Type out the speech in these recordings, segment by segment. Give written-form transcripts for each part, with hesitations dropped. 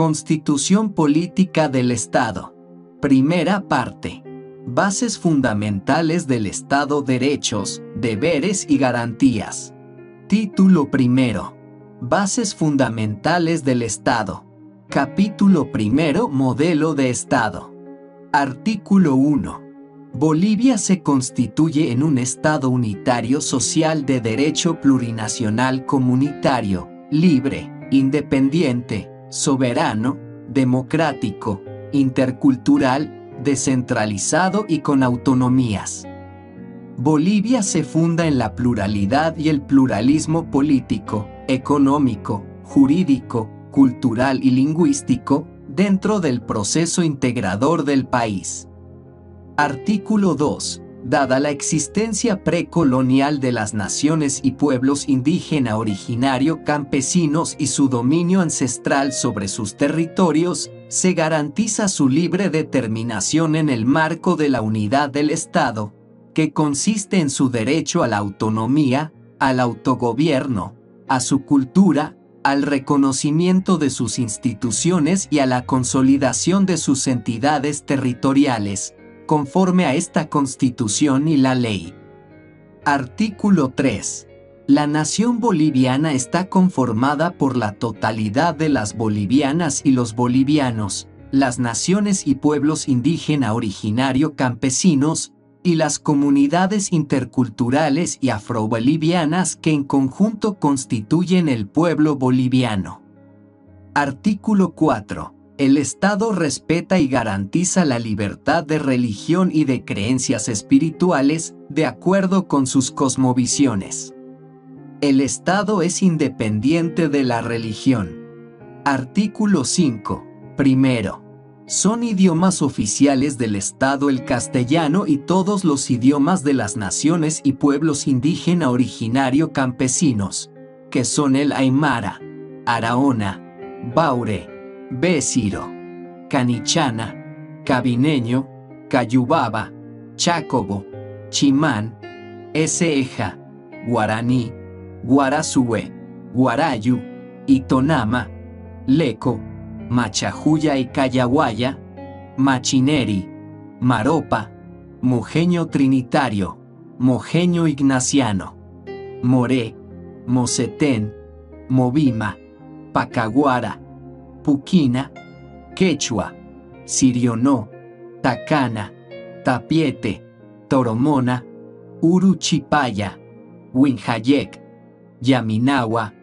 Constitución Política del Estado. Primera parte. Bases fundamentales del Estado: derechos, deberes y garantías. Título primero. Bases fundamentales del Estado. Capítulo primero. Modelo de Estado. Artículo 1. Bolivia se constituye en un Estado unitario social de derecho plurinacional comunitario, libre, independiente, soberano, democrático, intercultural, descentralizado y con autonomías. Bolivia se funda en la pluralidad y el pluralismo político, económico, jurídico, cultural y lingüístico dentro del proceso integrador del país. Artículo 2. Dada la existencia precolonial de las naciones y pueblos indígena originario campesinos y su dominio ancestral sobre sus territorios, se garantiza su libre determinación en el marco de la unidad del Estado, que consiste en su derecho a la autonomía, al autogobierno, a su cultura, al reconocimiento de sus instituciones y a la consolidación de sus entidades territoriales, conforme a esta Constitución y la ley. Artículo 3. La nación boliviana está conformada por la totalidad de las bolivianas y los bolivianos, las naciones y pueblos indígena originario campesinos, y las comunidades interculturales y afrobolivianas que en conjunto constituyen el pueblo boliviano. Artículo 4. El Estado respeta y garantiza la libertad de religión y de creencias espirituales, de acuerdo con sus cosmovisiones. El Estado es independiente de la religión. Artículo 5. Primero. Son idiomas oficiales del Estado el castellano y todos los idiomas de las naciones y pueblos indígena originario campesinos, que son el aymara, araona, baure, Béciro, canichana, cabineño, cayubaba, chácobo, chimán, eseja, guaraní, guarazúe, guarayu, itonama, leco, machajuya y cayaguaya, machineri, maropa, mojeño trinitario, mojeño ignaciano, moré, mocetén, movima, pacaguara, puquina, quechua, sirionó, tacana, tapiete, toromona, uruchipaya, huinjayec, yaminagua,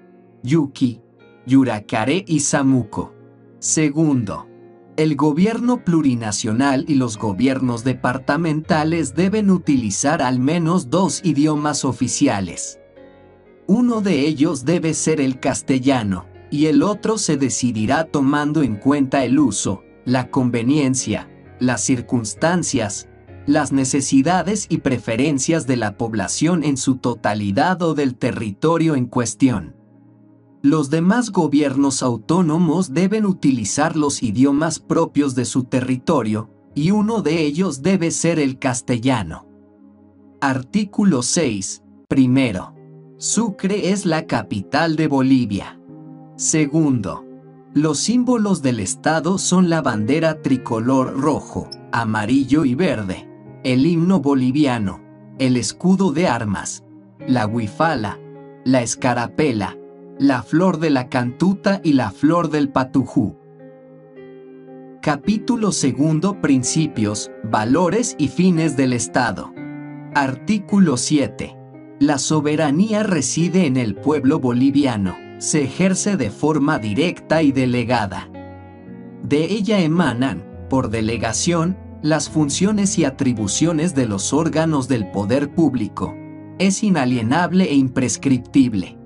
yuki, yuracaré y samuco. Segundo, el gobierno plurinacional y los gobiernos departamentales deben utilizar al menos 2 idiomas oficiales. Uno de ellos debe ser el castellano, y el otro se decidirá tomando en cuenta el uso, la conveniencia, las circunstancias, las necesidades y preferencias de la población en su totalidad o del territorio en cuestión. Los demás gobiernos autónomos deben utilizar los idiomas propios de su territorio, y uno de ellos debe ser el castellano. Artículo 6. Primero. Sucre es la capital de Bolivia. Segundo, los símbolos del Estado son la bandera tricolor rojo, amarillo y verde, el himno boliviano, el escudo de armas, la huifala, la escarapela, la flor de la cantuta y la flor del patujú. Capítulo 2. Principios, valores y fines del Estado. Artículo 7. La soberanía reside en el pueblo boliviano. Se ejerce de forma directa y delegada. De ella emanan, por delegación, las funciones y atribuciones de los órganos del poder público. Es inalienable e imprescriptible.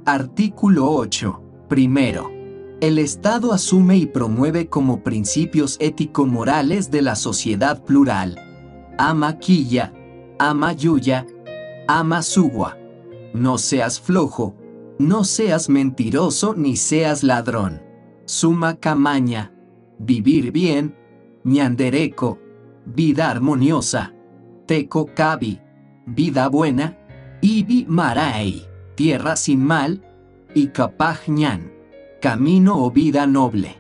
Artículo 8. Primero. El Estado asume y promueve como principios ético-morales de la sociedad plural. Ama quilla, ama yuya, ama sugua. No seas flojo. No seas mentiroso ni seas ladrón. Suma camaña. Vivir bien. Ñandereco. Vida armoniosa. Teco cabi. Vida buena. Ibi marai. Tierra sin mal. Y capaj ñan. Camino o vida noble.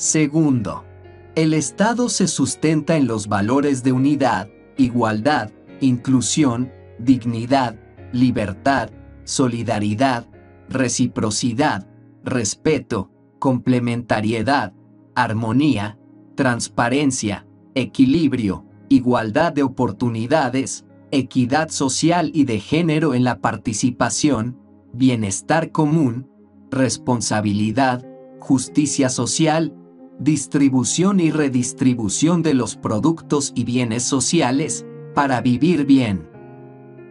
Segundo, el Estado se sustenta en los valores de unidad, igualdad, inclusión, dignidad, libertad, solidaridad, reciprocidad, respeto, complementariedad, armonía, transparencia, equilibrio, igualdad de oportunidades, equidad social y de género en la participación, bienestar común, responsabilidad, justicia social, distribución y redistribución de los productos y bienes sociales, para vivir bien.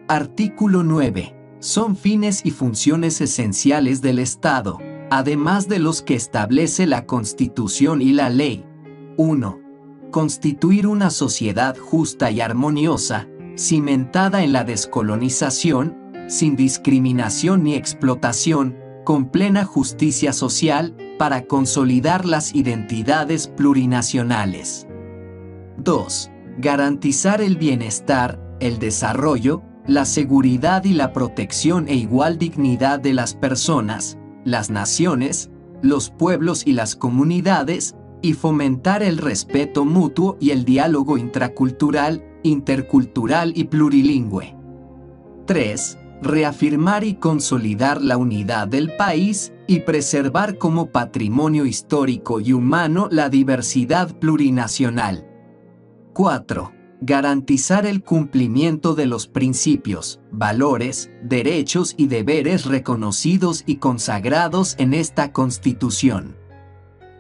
Artículo 9. Son fines y funciones esenciales del Estado, además de los que establece la Constitución y la ley. 1. Constituir una sociedad justa y armoniosa, cimentada en la descolonización, sin discriminación ni explotación, con plena justicia social, para consolidar las identidades plurinacionales. 2. Garantizar el bienestar, el desarrollo, la seguridad y la protección e igual dignidad de las personas, las naciones, los pueblos y las comunidades, y fomentar el respeto mutuo y el diálogo intracultural, intercultural y plurilingüe. 3. Reafirmar y consolidar la unidad del país y preservar como patrimonio histórico y humano la diversidad plurinacional. 4. Garantizar el cumplimiento de los principios, valores, derechos y deberes reconocidos y consagrados en esta Constitución.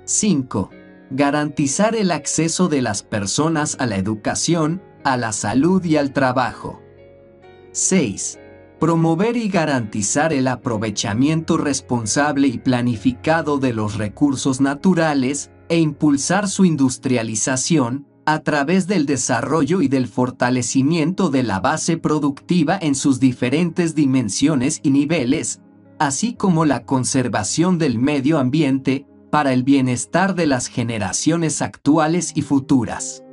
5. Garantizar el acceso de las personas a la educación, a la salud y al trabajo. 6. Promover y garantizar el aprovechamiento responsable y planificado de los recursos naturales e impulsar su industrialización a través del desarrollo y del fortalecimiento de la base productiva en sus diferentes dimensiones y niveles, así como la conservación del medio ambiente para el bienestar de las generaciones actuales y futuras.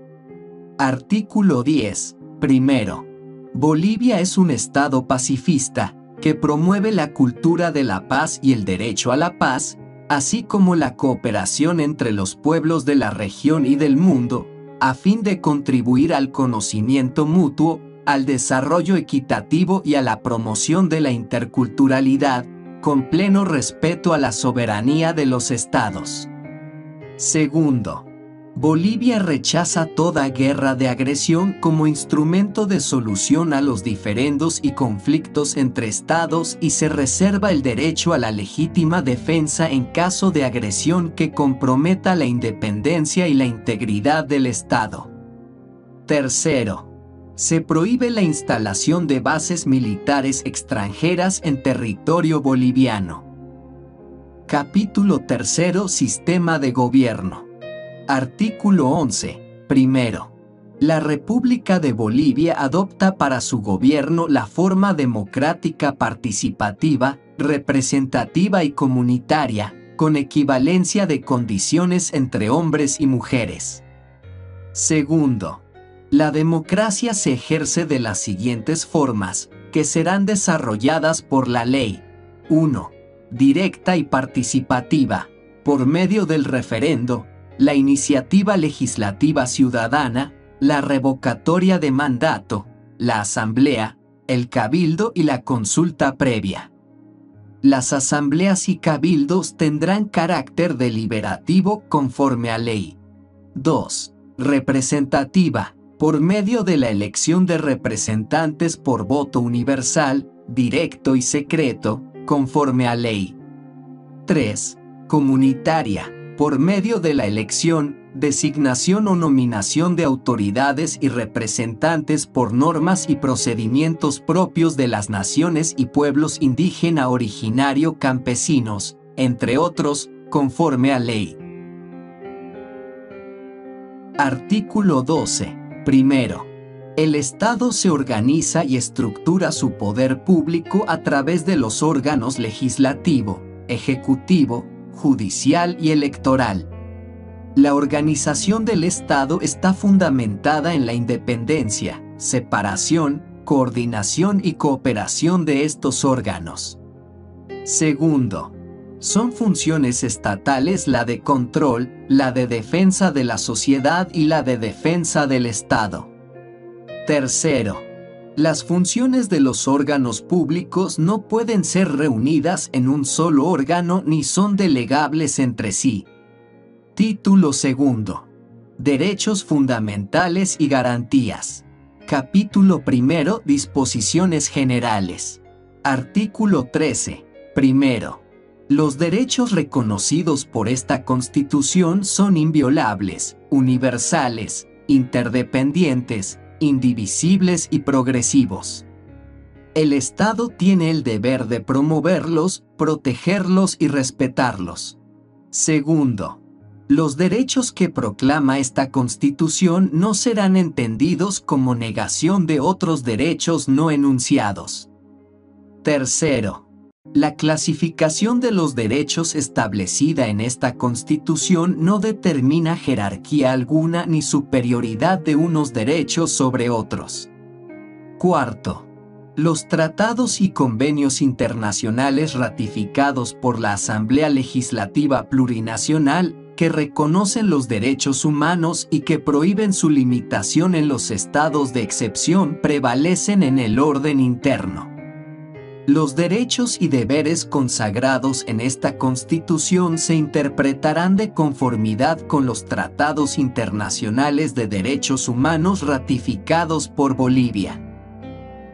Artículo 10. Primero, Bolivia es un Estado pacifista que promueve la cultura de la paz y el derecho a la paz, así como la cooperación entre los pueblos de la región y del mundo, a fin de contribuir al conocimiento mutuo, al desarrollo equitativo y a la promoción de la interculturalidad, con pleno respeto a la soberanía de los estados. Segundo, Bolivia rechaza toda guerra de agresión como instrumento de solución a los diferendos y conflictos entre estados y se reserva el derecho a la legítima defensa en caso de agresión que comprometa la independencia y la integridad del Estado. Tercero, se prohíbe la instalación de bases militares extranjeras en territorio boliviano. Capítulo 3. Sistema de gobierno. Artículo 11. Primero, la República de Bolivia adopta para su gobierno la forma democrática participativa, representativa y comunitaria, con equivalencia de condiciones entre hombres y mujeres. Segundo, la democracia se ejerce de las siguientes formas, que serán desarrolladas por la ley. 1. Directa y participativa, por medio del referendo, la iniciativa legislativa ciudadana, la revocatoria de mandato, la asamblea, el cabildo y la consulta previa. Las asambleas y cabildos tendrán carácter deliberativo conforme a ley. 2. Representativa, por medio de la elección de representantes por voto universal, directo y secreto, conforme a ley. 3. Comunitaria, por medio de la elección, designación o nominación de autoridades y representantes por normas y procedimientos propios de las naciones y pueblos indígena originario campesinos, entre otros, conforme a ley. Artículo 12. Primero, el Estado se organiza y estructura su poder público a través de los órganos legislativo, ejecutivo, judicial y electoral. La organización del Estado está fundamentada en la independencia, separación, coordinación y cooperación de estos órganos. Segundo, Son funciones estatales la de control, la de defensa de la sociedad y la de defensa del Estado. Tercero, las funciones de los órganos públicos no pueden ser reunidas en un solo órgano ni son delegables entre sí. Título segundo. Derechos fundamentales y garantías. Capítulo primero. Disposiciones generales. Artículo 13. Primero. Los derechos reconocidos por esta Constitución son inviolables, universales, interdependientes, indivisibles y progresivos. El Estado tiene el deber de promoverlos, protegerlos y respetarlos. Segundo, los derechos que proclama esta Constitución no serán entendidos como negación de otros derechos no enunciados. Tercero, la clasificación de los derechos establecida en esta Constitución no determina jerarquía alguna ni superioridad de unos derechos sobre otros. Cuarto, los tratados y convenios internacionales ratificados por la Asamblea Legislativa Plurinacional que reconocen los derechos humanos y que prohíben su limitación en los estados de excepción prevalecen en el orden interno. Los derechos y deberes consagrados en esta Constitución se interpretarán de conformidad con los tratados internacionales de derechos humanos ratificados por Bolivia.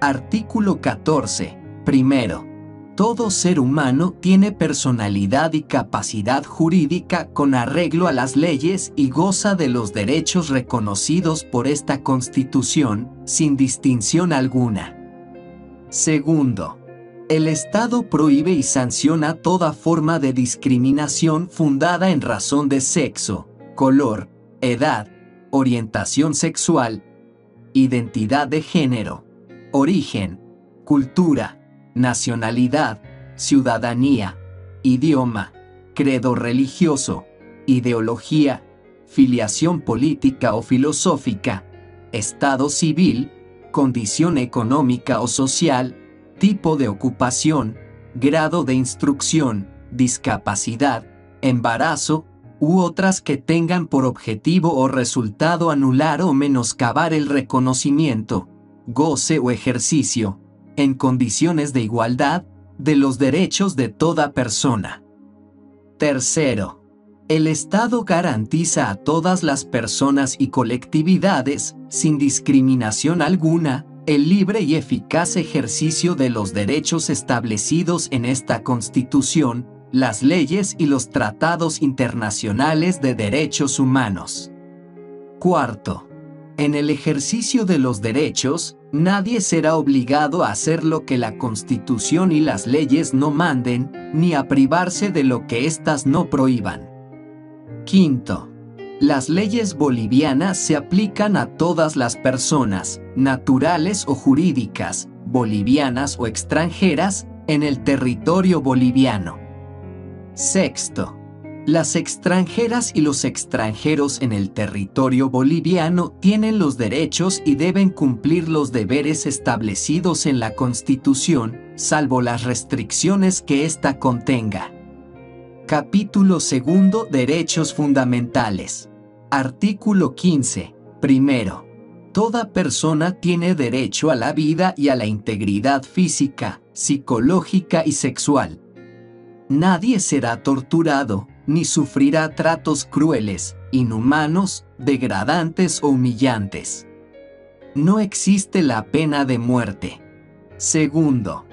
Artículo 14. Primero, todo ser humano tiene personalidad y capacidad jurídica con arreglo a las leyes y goza de los derechos reconocidos por esta Constitución, sin distinción alguna. Segundo, el Estado prohíbe y sanciona toda forma de discriminación fundada en razón de sexo, color, edad, orientación sexual, identidad de género, origen, cultura, nacionalidad, ciudadanía, idioma, credo religioso, ideología, filiación política o filosófica, estado civil, condición económica o social, tipo de ocupación, grado de instrucción, discapacidad, embarazo, u otras que tengan por objetivo o resultado anular o menoscabar el reconocimiento, goce o ejercicio, en condiciones de igualdad, de los derechos de toda persona. Tercero, el Estado garantiza a todas las personas y colectividades, sin discriminación alguna, el libre y eficaz ejercicio de los derechos establecidos en esta Constitución, las leyes y los tratados internacionales de derechos humanos. Cuarto, en el ejercicio de los derechos, nadie será obligado a hacer lo que la Constitución y las leyes no manden, ni a privarse de lo que éstas no prohíban. Quinto, las leyes bolivianas se aplican a todas las personas, naturales o jurídicas, bolivianas o extranjeras, en el territorio boliviano. Sexto, las extranjeras y los extranjeros en el territorio boliviano tienen los derechos y deben cumplir los deberes establecidos en la Constitución, salvo las restricciones que ésta contenga. Capítulo segundo. Derechos fundamentales. Artículo 15. Primero, toda persona tiene derecho a la vida y a la integridad física, psicológica y sexual. Nadie será torturado, ni sufrirá tratos crueles, inhumanos, degradantes o humillantes. No existe la pena de muerte. Segundo,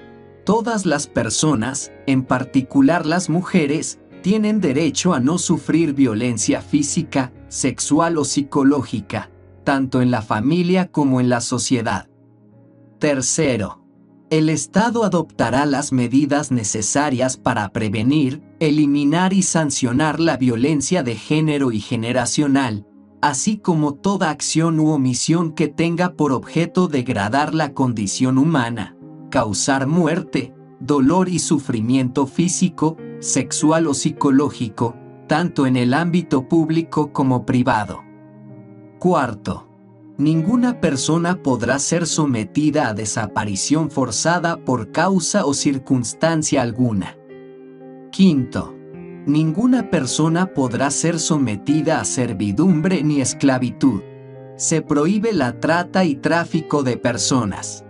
todas las personas, en particular las mujeres, tienen derecho a no sufrir violencia física, sexual o psicológica, tanto en la familia como en la sociedad. Tercero, el Estado adoptará las medidas necesarias para prevenir, eliminar y sancionar la violencia de género y generacional, así como toda acción u omisión que tenga por objeto degradar la condición humana, causar muerte, dolor y sufrimiento físico, sexual o psicológico, tanto en el ámbito público como privado. Cuarto, ninguna persona podrá ser sometida a desaparición forzada por causa o circunstancia alguna. Quinto, ninguna persona podrá ser sometida a servidumbre ni esclavitud. Se prohíbe la trata y tráfico de personas.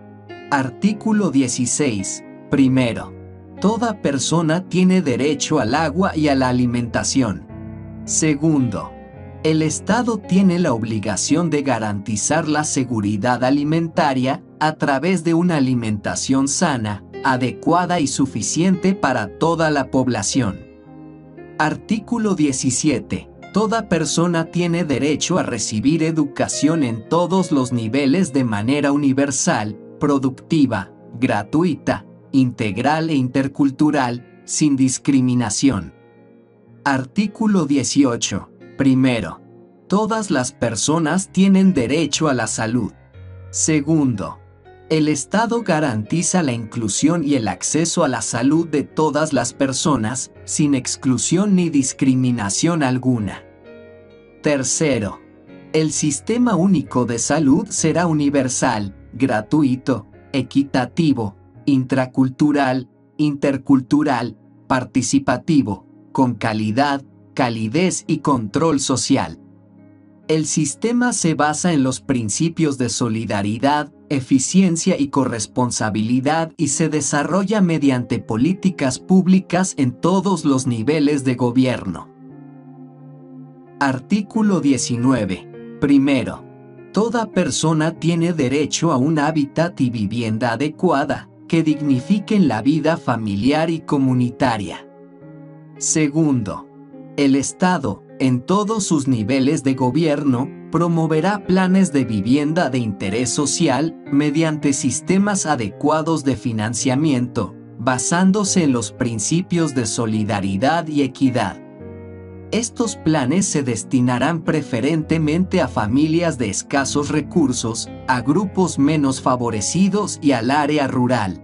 Artículo 16. Primero, toda persona tiene derecho al agua y a la alimentación. Segundo, el Estado tiene la obligación de garantizar la seguridad alimentaria a través de una alimentación sana, adecuada y suficiente para toda la población. Artículo 17. Toda persona tiene derecho a recibir educación en todos los niveles de manera universal, productiva, gratuita, integral e intercultural, sin discriminación. Artículo 18. Primero, todas las personas tienen derecho a la salud. Segundo, el Estado garantiza la inclusión y el acceso a la salud de todas las personas, sin exclusión ni discriminación alguna. Tercero, el Sistema Único de Salud será universal, gratuito, equitativo, intracultural, intercultural, participativo, con calidad, calidez y control social. El sistema se basa en los principios de solidaridad, eficiencia y corresponsabilidad y se desarrolla mediante políticas públicas en todos los niveles de gobierno. Artículo 19. Primero, toda persona tiene derecho a un hábitat y vivienda adecuada, que dignifiquen la vida familiar y comunitaria. Segundo, el Estado, en todos sus niveles de gobierno, promoverá planes de vivienda de interés social mediante sistemas adecuados de financiamiento, basándose en los principios de solidaridad y equidad. Estos planes se destinarán preferentemente a familias de escasos recursos, a grupos menos favorecidos y al área rural.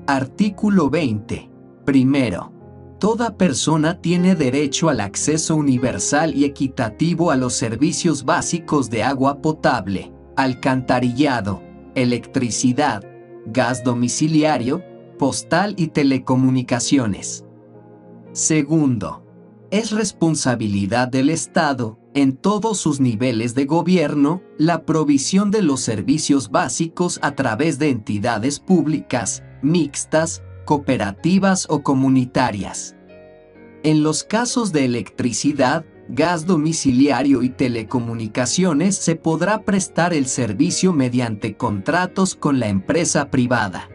Artículo 20. Primero, toda persona tiene derecho al acceso universal y equitativo a los servicios básicos de agua potable, alcantarillado, electricidad, gas domiciliario, postal y telecomunicaciones. Segundo, es responsabilidad del Estado, en todos sus niveles de gobierno, la provisión de los servicios básicos a través de entidades públicas, mixtas, cooperativas o comunitarias. En los casos de electricidad, gas domiciliario y telecomunicaciones se podrá prestar el servicio mediante contratos con la empresa privada.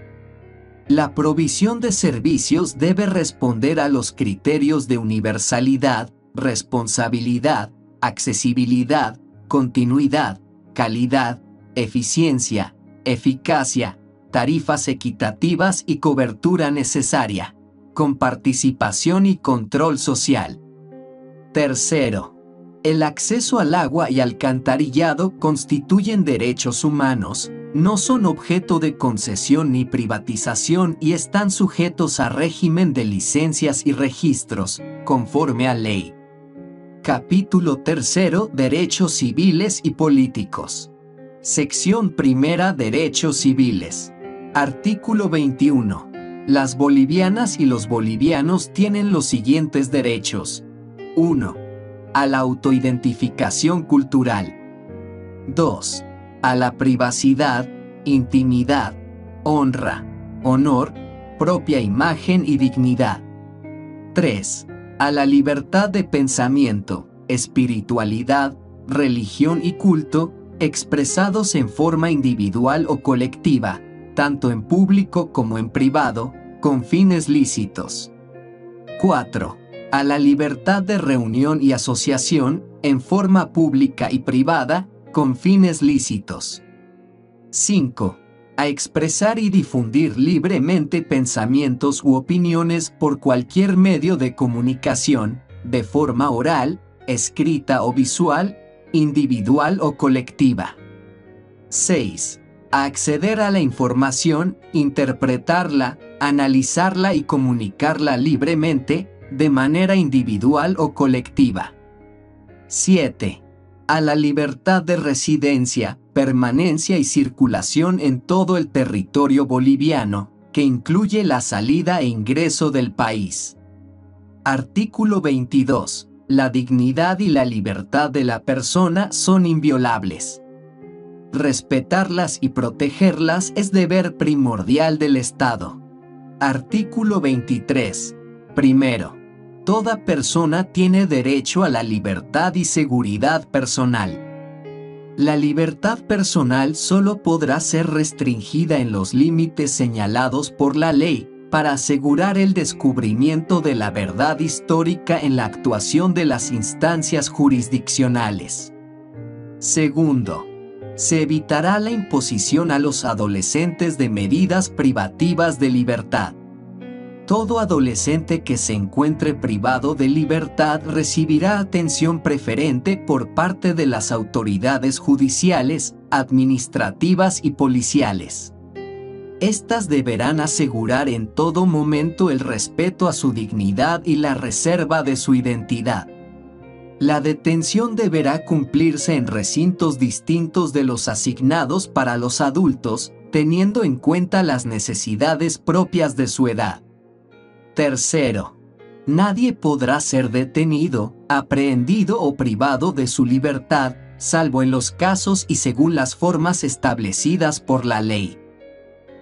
La provisión de servicios debe responder a los criterios de universalidad, responsabilidad, accesibilidad, continuidad, calidad, eficiencia, eficacia, tarifas equitativas y cobertura necesaria, con participación y control social. Tercero, el acceso al agua y alcantarillado constituyen derechos humanos, no son objeto de concesión ni privatización y están sujetos a régimen de licencias y registros, conforme a ley. Capítulo 3. Derechos civiles y políticos. Sección 1. Derechos civiles. Artículo 21. Las bolivianas y los bolivianos tienen los siguientes derechos. 1. A la autoidentificación cultural. 2. A la privacidad, intimidad, honra, honor, propia imagen y dignidad. 3. A la libertad de pensamiento, espiritualidad, religión y culto, expresados en forma individual o colectiva, tanto en público como en privado, con fines lícitos. 4. A la libertad de reunión y asociación, en forma pública y privada, con fines lícitos. 5. A expresar y difundir libremente pensamientos u opiniones por cualquier medio de comunicación, de forma oral, escrita o visual, individual o colectiva. 6. A acceder a la información, interpretarla, analizarla y comunicarla libremente, de manera individual o colectiva. 7. A la libertad de residencia, permanencia y circulación en todo el territorio boliviano, que incluye la salida e ingreso del país. Artículo 22. La dignidad y la libertad de la persona son inviolables. Respetarlas y protegerlas es deber primordial del Estado. Artículo 23. Primero, toda persona tiene derecho a la libertad y seguridad personal. La libertad personal solo podrá ser restringida en los límites señalados por la ley para asegurar el descubrimiento de la verdad histórica en la actuación de las instancias jurisdiccionales. Segundo, se evitará la imposición a los adolescentes de medidas privativas de libertad. Todo adolescente que se encuentre privado de libertad recibirá atención preferente por parte de las autoridades judiciales, administrativas y policiales. Estas deberán asegurar en todo momento el respeto a su dignidad y la reserva de su identidad. La detención deberá cumplirse en recintos distintos de los asignados para los adultos, teniendo en cuenta las necesidades propias de su edad. Tercero, nadie podrá ser detenido, aprehendido o privado de su libertad, salvo en los casos y según las formas establecidas por la ley.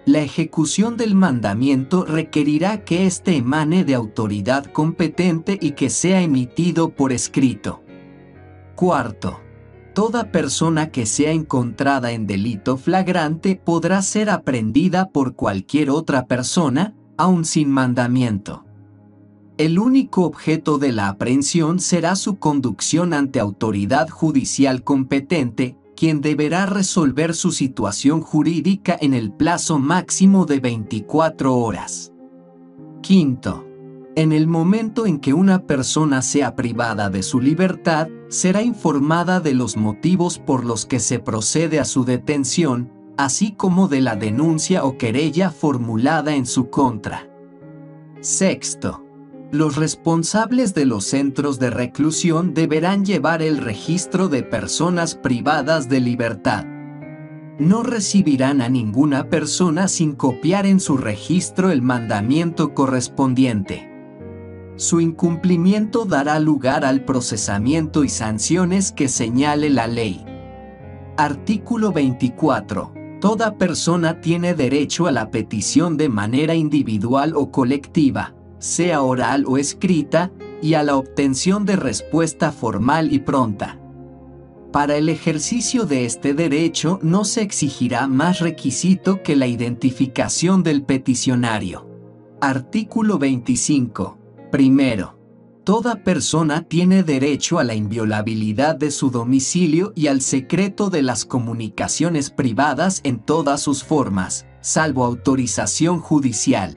La ejecución del mandamiento requerirá que éste emane de autoridad competente y que sea emitido por escrito. Cuarto, toda persona que sea encontrada en delito flagrante podrá ser aprehendida por cualquier otra persona, aun sin mandamiento. El único objeto de la aprehensión será su conducción ante autoridad judicial competente, quien deberá resolver su situación jurídica en el plazo máximo de 24 horas. Quinto, en el momento en que una persona sea privada de su libertad, será informada de los motivos por los que se procede a su detención, así como de la denuncia o querella formulada en su contra. Sexto, los responsables de los centros de reclusión deberán llevar el registro de personas privadas de libertad. No recibirán a ninguna persona sin copiar en su registro el mandamiento correspondiente. Su incumplimiento dará lugar al procesamiento y sanciones que señale la ley. Artículo 24. Toda persona tiene derecho a la petición de manera individual o colectiva, sea oral o escrita, y a la obtención de respuesta formal y pronta. Para el ejercicio de este derecho no se exigirá más requisito que la identificación del peticionario. Artículo 25. Primero, toda persona tiene derecho a la inviolabilidad de su domicilio y al secreto de las comunicaciones privadas en todas sus formas, salvo autorización judicial.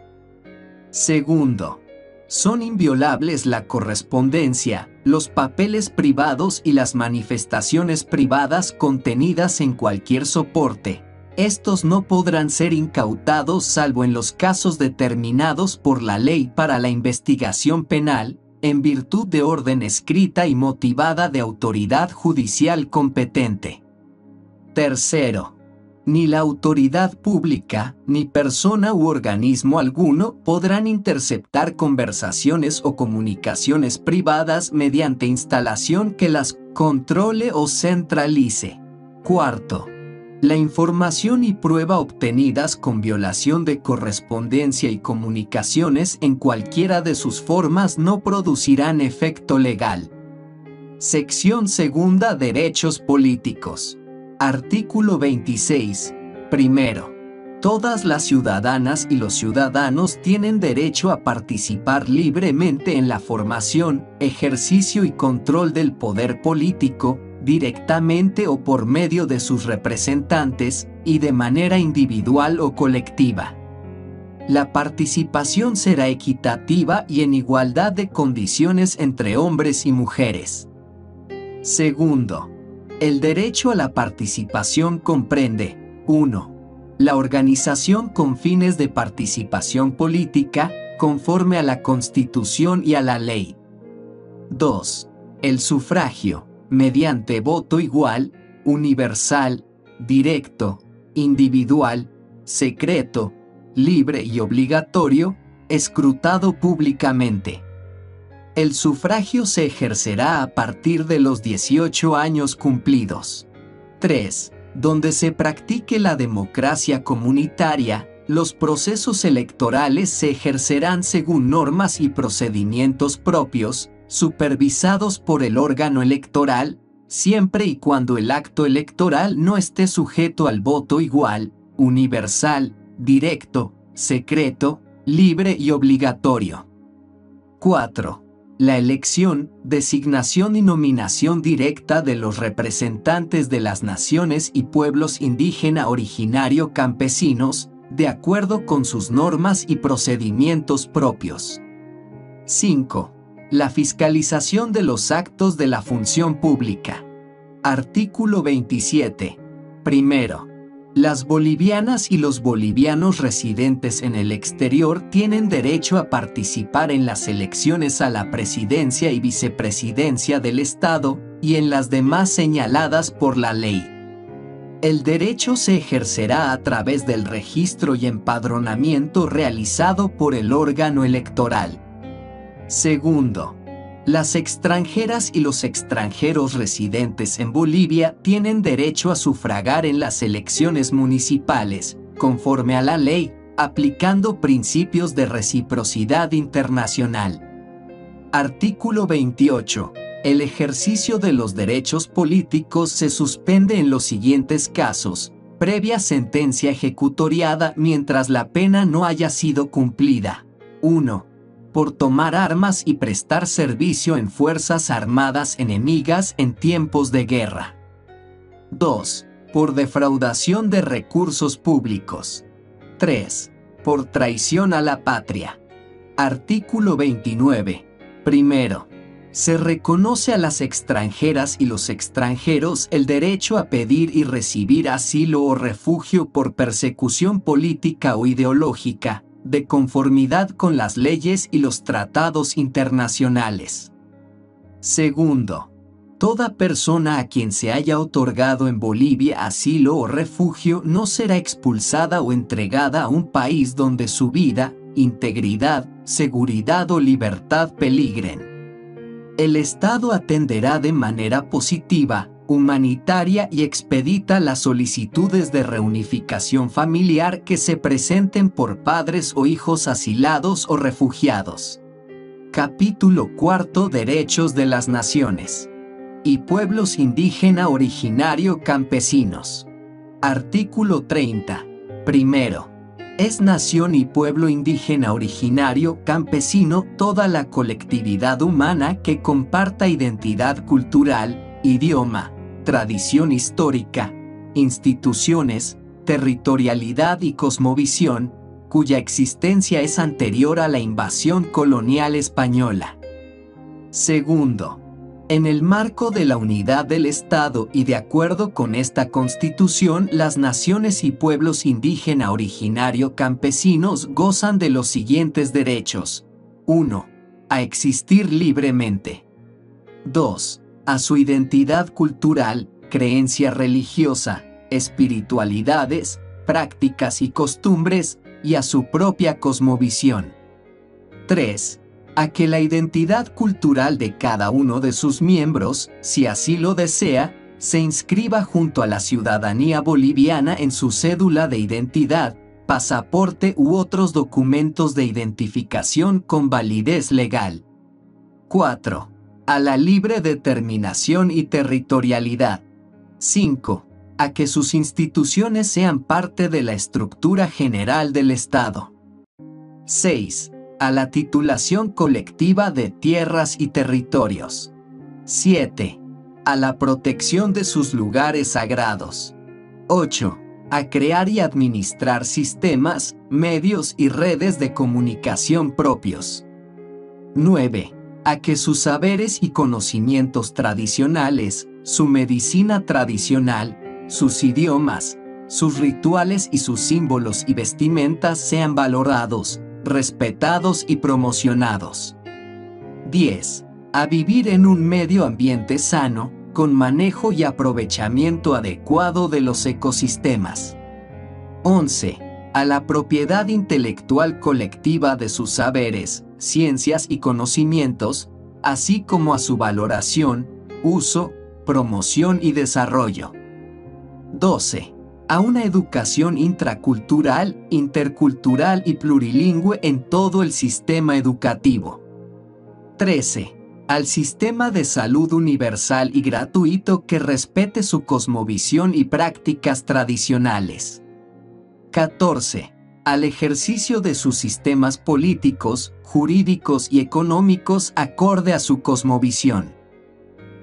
Segundo, son inviolables la correspondencia, los papeles privados y las manifestaciones privadas contenidas en cualquier soporte. Estos no podrán ser incautados salvo en los casos determinados por la ley para la investigación penal, en virtud de orden escrita y motivada de autoridad judicial competente. Tercero, ni la autoridad pública, ni persona u organismo alguno podrán interceptar conversaciones o comunicaciones privadas mediante instalación que las controle o centralice. Cuarto, la información y prueba obtenidas con violación de correspondencia y comunicaciones en cualquiera de sus formas no producirán efecto legal. Sección segunda. Derechos políticos. Artículo 26. Primero, todas las ciudadanas y los ciudadanos tienen derecho a participar libremente en la formación, ejercicio y control del poder político, directamente o por medio de sus representantes, y de manera individual o colectiva. La participación será equitativa y en igualdad de condiciones entre hombres y mujeres. Segundo, el derecho a la participación comprende: 1. La organización con fines de participación política, conforme a la Constitución y a la ley. 2. El sufragio, mediante voto igual, universal, directo, individual, secreto, libre y obligatorio, escrutado públicamente. El sufragio se ejercerá a partir de los 18 años cumplidos. 3. Donde se practique la democracia comunitaria, los procesos electorales se ejercerán según normas y procedimientos propios, supervisados por el órgano electoral, siempre y cuando el acto electoral no esté sujeto al voto igual, universal, directo, secreto, libre y obligatorio. 4. La elección, designación y nominación directa de los representantes de las naciones y pueblos indígena originario campesinos, de acuerdo con sus normas y procedimientos propios. 5. La fiscalización de los actos de la función pública. Artículo 27. Primero, las bolivianas y los bolivianos residentes en el exterior tienen derecho a participar en las elecciones a la presidencia y vicepresidencia del Estado y en las demás señaladas por la ley. El derecho se ejercerá a través del registro y empadronamiento realizado por el órgano electoral. Segundo, las extranjeras y los extranjeros residentes en Bolivia tienen derecho a sufragar en las elecciones municipales, conforme a la ley, aplicando principios de reciprocidad internacional. Artículo 28. El ejercicio de los derechos políticos se suspende en los siguientes casos, previa sentencia ejecutoriada mientras la pena no haya sido cumplida. 1. Por tomar armas y prestar servicio en fuerzas armadas enemigas en tiempos de guerra. 2. Por defraudación de recursos públicos. 3. Por traición a la patria. Artículo 29. Primero, se reconoce a las extranjeras y los extranjeros el derecho a pedir y recibir asilo o refugio por persecución política o ideológica, de conformidad con las leyes y los tratados internacionales. Segundo, toda persona a quien se haya otorgado en Bolivia asilo o refugio no será expulsada o entregada a un país donde su vida, integridad, seguridad o libertad peligren. El Estado atenderá de manera positiva, humanitaria y expedita las solicitudes de reunificación familiar que se presenten por padres o hijos asilados o refugiados. Capítulo 4. Derechos de las naciones y pueblos indígena originario campesinos. Artículo 30. Primero, es nación y pueblo indígena originario campesino toda la colectividad humana que comparta identidad cultural, idioma, tradición histórica, instituciones, territorialidad y cosmovisión, cuya existencia es anterior a la invasión colonial española. Segundo, en el marco de la unidad del Estado y de acuerdo con esta Constitución, las naciones y pueblos indígena originario campesinos gozan de los siguientes derechos. 1. A existir libremente. 2. A su identidad cultural, creencia religiosa, espiritualidades, prácticas y costumbres, y a su propia cosmovisión. 3. A que la identidad cultural de cada uno de sus miembros, si así lo desea, se inscriba junto a la ciudadanía boliviana en su cédula de identidad, pasaporte u otros documentos de identificación con validez legal. 4. A la libre determinación y territorialidad. 5. A que sus instituciones sean parte de la estructura general del Estado. 6. A la titulación colectiva de tierras y territorios. 7. A la protección de sus lugares sagrados. 8. A crear y administrar sistemas, medios y redes de comunicación propios. 9. A que sus saberes y conocimientos tradicionales, su medicina tradicional, sus idiomas, sus rituales y sus símbolos y vestimentas sean valorados, respetados y promocionados. 10. A vivir en un medio ambiente sano, con manejo y aprovechamiento adecuado de los ecosistemas. 11. A la propiedad intelectual colectiva de sus saberes, ciencias y conocimientos, así como a su valoración, uso, promoción y desarrollo. 12. A una educación intracultural, intercultural y plurilingüe en todo el sistema educativo. 13. Al sistema de salud universal y gratuito que respete su cosmovisión y prácticas tradicionales. 14. Al ejercicio de sus sistemas políticos, jurídicos y económicos acorde a su cosmovisión.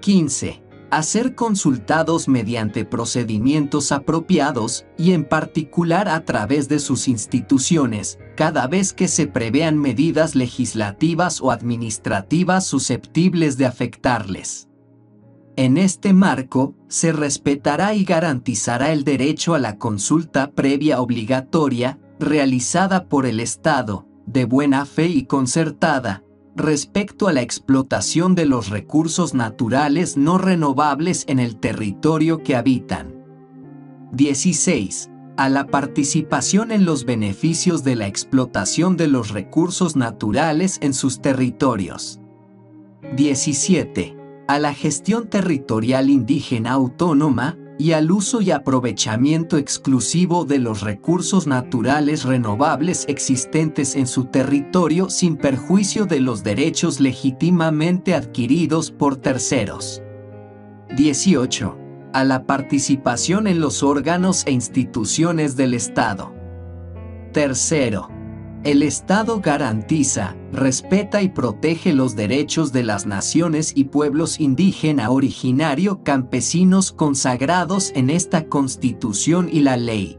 15. A ser consultados mediante procedimientos apropiados y en particular a través de sus instituciones, cada vez que se prevean medidas legislativas o administrativas susceptibles de afectarles. En este marco, se respetará y garantizará el derecho a la consulta previa obligatoria, realizada por el Estado, de buena fe y concertada, respecto a la explotación de los recursos naturales no renovables en el territorio que habitan. 16. A la participación en los beneficios de la explotación de los recursos naturales en sus territorios. 17. A la gestión territorial indígena autónoma y al uso y aprovechamiento exclusivo de los recursos naturales renovables existentes en su territorio sin perjuicio de los derechos legítimamente adquiridos por terceros. 18. A la participación en los órganos e instituciones del Estado. Tercero. El Estado garantiza, respeta y protege los derechos de las naciones y pueblos indígena originario campesinos consagrados en esta Constitución y la Ley.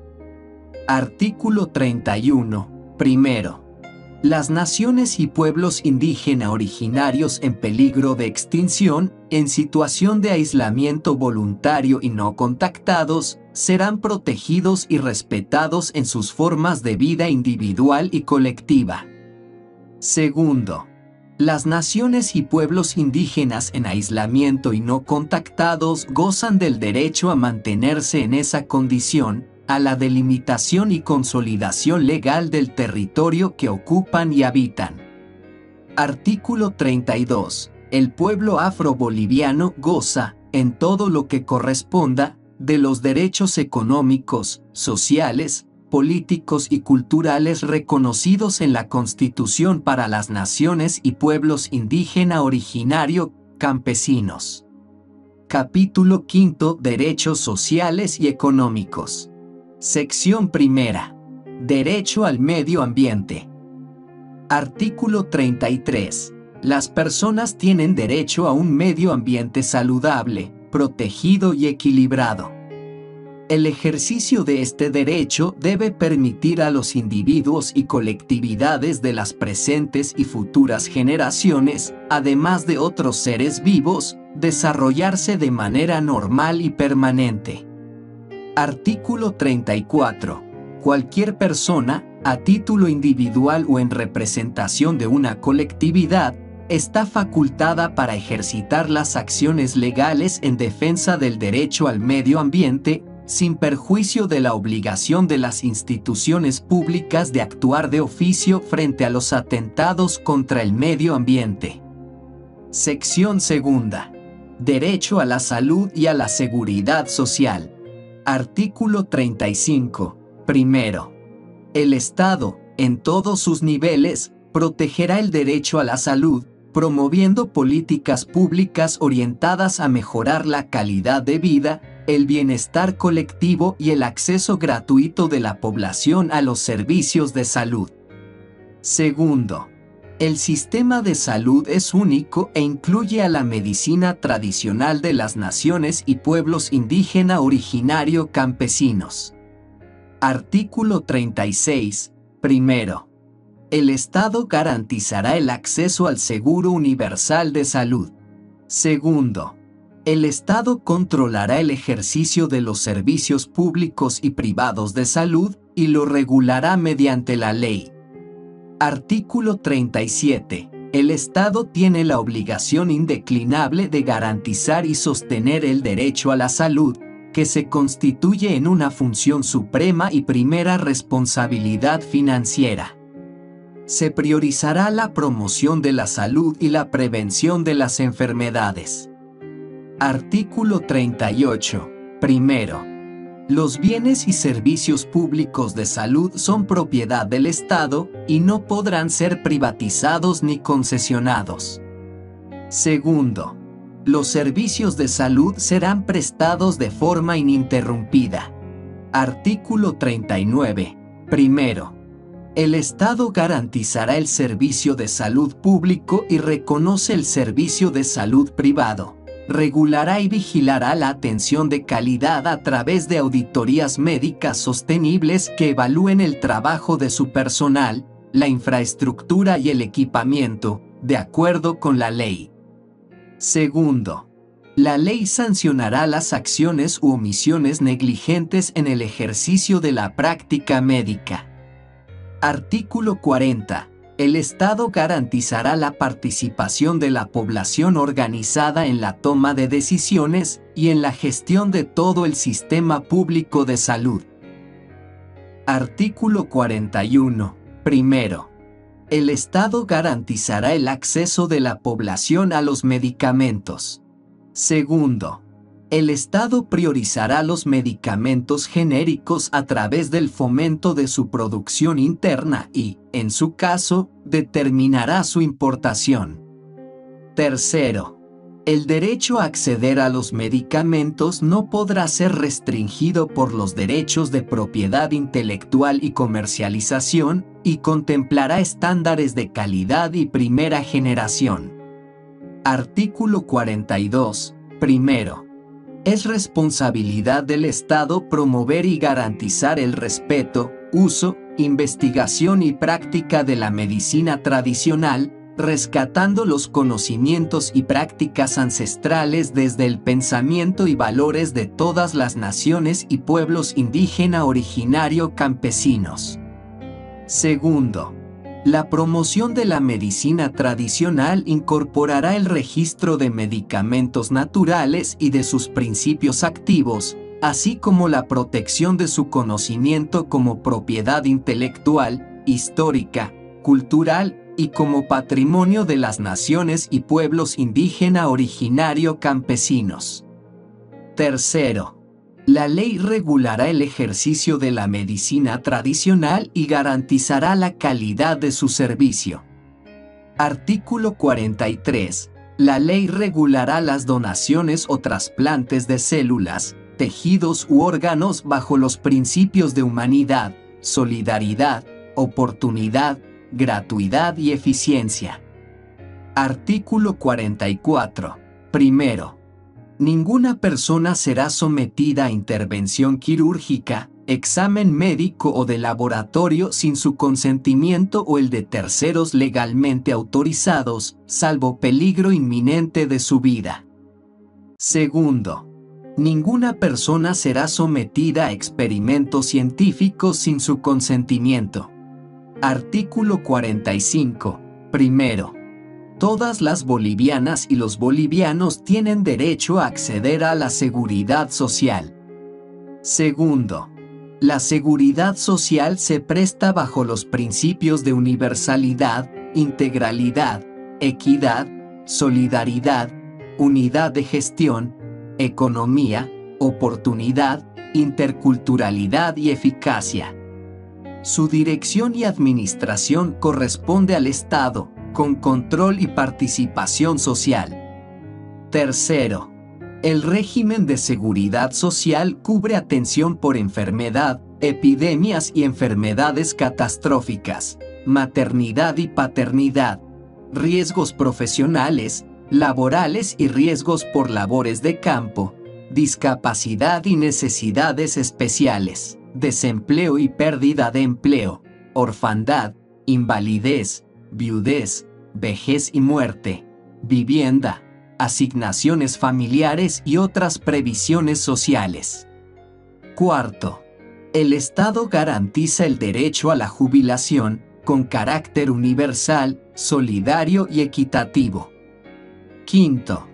Artículo 31. Primero. Las naciones y pueblos indígena originarios en peligro de extinción, en situación de aislamiento voluntario y no contactados, serán protegidos y respetados en sus formas de vida individual y colectiva. Segundo, las naciones y pueblos indígenas en aislamiento y no contactados gozan del derecho a mantenerse en esa condición, a la delimitación y consolidación legal del territorio que ocupan y habitan. Artículo 32. El pueblo afroboliviano goza, en todo lo que corresponda, de los derechos económicos, sociales, políticos y culturales reconocidos en la Constitución para las naciones y pueblos indígena originario campesinos. Capítulo 5. Derechos sociales y económicos. Sección primera. Derecho al medio ambiente. Artículo 33. Las personas tienen derecho a un medio ambiente saludable, protegido y equilibrado. El ejercicio de este derecho debe permitir a los individuos y colectividades de las presentes y futuras generaciones, además de otros seres vivos, desarrollarse de manera normal y permanente. Artículo 34. Cualquier persona, a título individual o en representación de una colectividad, está facultada para ejercitar las acciones legales en defensa del derecho al medio ambiente, sin perjuicio de la obligación de las instituciones públicas de actuar de oficio frente a los atentados contra el medio ambiente. Sección segunda. Derecho a la salud y a la seguridad social. Artículo 35. Primero. El Estado, en todos sus niveles, protegerá el derecho a la salud, promoviendo políticas públicas orientadas a mejorar la calidad de vida, el bienestar colectivo y el acceso gratuito de la población a los servicios de salud. Segundo, el sistema de salud es único e incluye a la medicina tradicional de las naciones y pueblos indígena originario campesinos. Artículo 36. Primero. El Estado garantizará el acceso al seguro universal de salud. Segundo, el Estado controlará el ejercicio de los servicios públicos y privados de salud y lo regulará mediante la ley. Artículo 37. El Estado tiene la obligación indeclinable de garantizar y sostener el derecho a la salud, que se constituye en una función suprema y primera responsabilidad financiera. Se priorizará la promoción de la salud y la prevención de las enfermedades. Artículo 38. Primero, los bienes y servicios públicos de salud son propiedad del Estado y no podrán ser privatizados ni concesionados. Segundo, los servicios de salud serán prestados de forma ininterrumpida. Artículo 39. Primero, el Estado garantizará el servicio de salud público y reconoce el servicio de salud privado. Regulará y vigilará la atención de calidad a través de auditorías médicas sostenibles que evalúen el trabajo de su personal, la infraestructura y el equipamiento, de acuerdo con la ley. Segundo, la ley sancionará las acciones u omisiones negligentes en el ejercicio de la práctica médica. Artículo 40. El Estado garantizará la participación de la población organizada en la toma de decisiones y en la gestión de todo el sistema público de salud. Artículo 41. Primero, el Estado garantizará el acceso de la población a los medicamentos. Segundo, el Estado priorizará los medicamentos genéricos a través del fomento de su producción interna y, en su caso, determinará su importación. Tercero, el derecho a acceder a los medicamentos no podrá ser restringido por los derechos de propiedad intelectual y comercialización, y contemplará estándares de calidad y primera generación. Artículo 42. Primero, es responsabilidad del Estado promover y garantizar el respeto, uso, investigación y práctica de la medicina tradicional, rescatando los conocimientos y prácticas ancestrales desde el pensamiento y valores de todas las naciones y pueblos indígena originario campesinos. Segundo, la promoción de la medicina tradicional incorporará el registro de medicamentos naturales y de sus principios activos, así como la protección de su conocimiento como propiedad intelectual, histórica, cultural y como patrimonio de las naciones y pueblos indígena originario campesinos. Tercero, la ley regulará el ejercicio de la medicina tradicional y garantizará la calidad de su servicio. Artículo 43. La ley regulará las donaciones o trasplantes de células, tejidos u órganos bajo los principios de humanidad, solidaridad, oportunidad, gratuidad y eficiencia. Artículo 44. Primero, ninguna persona será sometida a intervención quirúrgica, examen médico o de laboratorio sin su consentimiento o el de terceros legalmente autorizados, salvo peligro inminente de su vida. Segundo, ninguna persona será sometida a experimentos científicos sin su consentimiento. Artículo 45. Primero, todas las bolivianas y los bolivianos tienen derecho a acceder a la seguridad social. Segundo, la seguridad social se presta bajo los principios de universalidad, integralidad, equidad, solidaridad, unidad de gestión, economía, oportunidad, interculturalidad y eficacia. Su dirección y administración corresponde al Estado, con control y participación social. Tercero, el régimen de seguridad social cubre atención por enfermedad, epidemias y enfermedades catastróficas, maternidad y paternidad, riesgos profesionales, laborales y riesgos por labores de campo, discapacidad y necesidades especiales, desempleo y pérdida de empleo, orfandad, invalidez, viudez, vejez y muerte, vivienda, asignaciones familiares y otras previsiones sociales. Cuarto, el Estado garantiza el derecho a la jubilación, con carácter universal, solidario y equitativo. Quinto,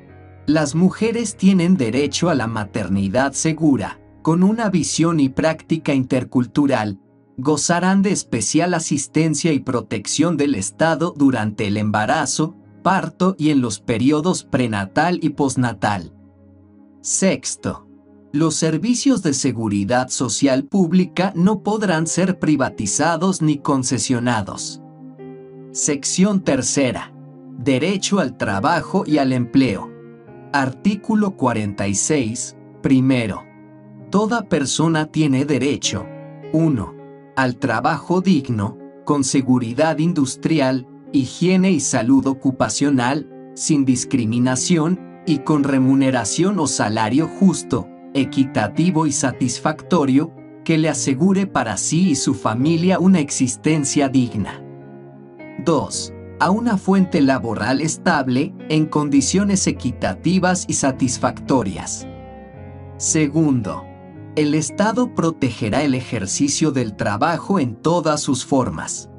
las mujeres tienen derecho a la maternidad segura, con una visión y práctica intercultural, Gozarán de especial asistencia y protección del Estado durante el embarazo, parto y en los periodos prenatal y postnatal. Sexto, los servicios de seguridad social pública no podrán ser privatizados ni concesionados. Sección tercera. Derecho al trabajo y al empleo. Artículo 46. Primero. Toda persona tiene derecho. 1. Al trabajo digno, con seguridad industrial, higiene y salud ocupacional, sin discriminación, y con remuneración o salario justo, equitativo y satisfactorio, que le asegure para sí y su familia una existencia digna. 2. A una fuente laboral estable, en condiciones equitativas y satisfactorias. Segundo. El Estado protegerá el ejercicio del trabajo en todas sus formas.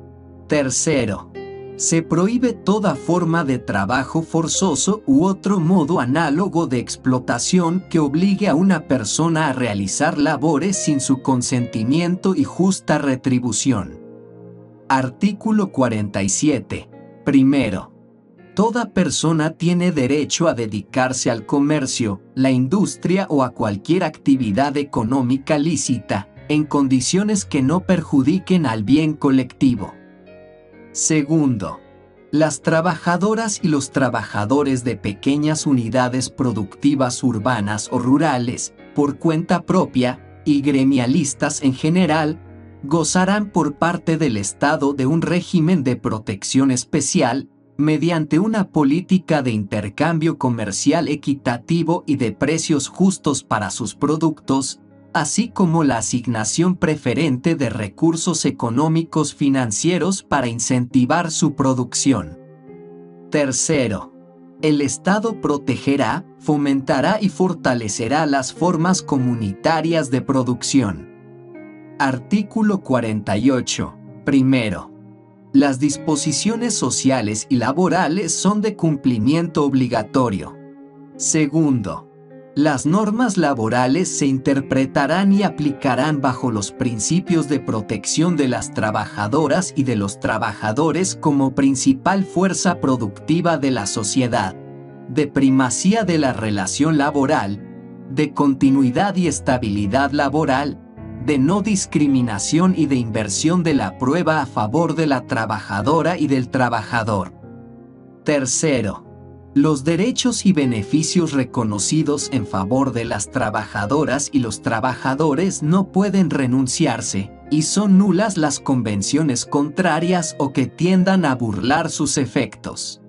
Tercero. Se prohíbe toda forma de trabajo forzoso u otro modo análogo de explotación que obligue a una persona a realizar labores sin su consentimiento y justa retribución. Artículo 47. Primero. Toda persona tiene derecho a dedicarse al comercio, la industria o a cualquier actividad económica lícita, en condiciones que no perjudiquen al bien colectivo. Segundo. Las trabajadoras y los trabajadores de pequeñas unidades productivas urbanas o rurales, por cuenta propia, y gremialistas en general, gozarán por parte del Estado de un régimen de protección especial, mediante una política de intercambio comercial equitativo y de precios justos para sus productos, así como la asignación preferente de recursos económicos financieros para incentivar su producción. Tercero. El Estado protegerá, fomentará y fortalecerá las formas comunitarias de producción. Artículo 48. Primero. Las disposiciones sociales y laborales son de cumplimiento obligatorio. Segundo. Las normas laborales se interpretarán y aplicarán bajo los principios de protección de las trabajadoras y de los trabajadores como principal fuerza productiva de la sociedad, de primacía de la relación laboral, de continuidad y estabilidad laboral, de no discriminación y de inversión de la prueba a favor de la trabajadora y del trabajador. Tercero. Los derechos y beneficios reconocidos en favor de las trabajadoras y los trabajadores no pueden renunciarse, y son nulas las convenciones contrarias o que tiendan a burlar sus efectos.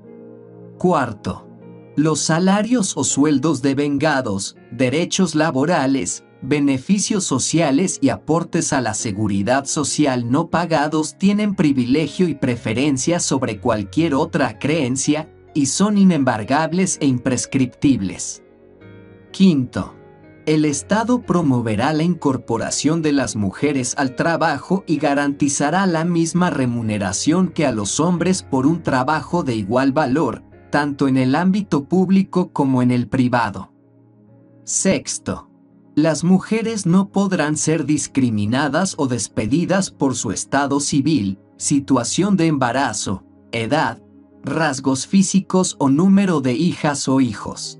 Cuarto. Los salarios o sueldos devengados, derechos laborales, beneficios sociales y aportes a la seguridad social no pagados tienen privilegio y preferencia sobre cualquier otra creencia, y son inembargables e imprescriptibles. Quinto. El Estado promoverá la incorporación de las mujeres al trabajo y garantizará la misma remuneración que a los hombres por un trabajo de igual valor, tanto en el ámbito público como en el privado. Sexto. Las mujeres no podrán ser discriminadas o despedidas por su estado civil, situación de embarazo, edad, rasgos físicos o número de hijas o hijos.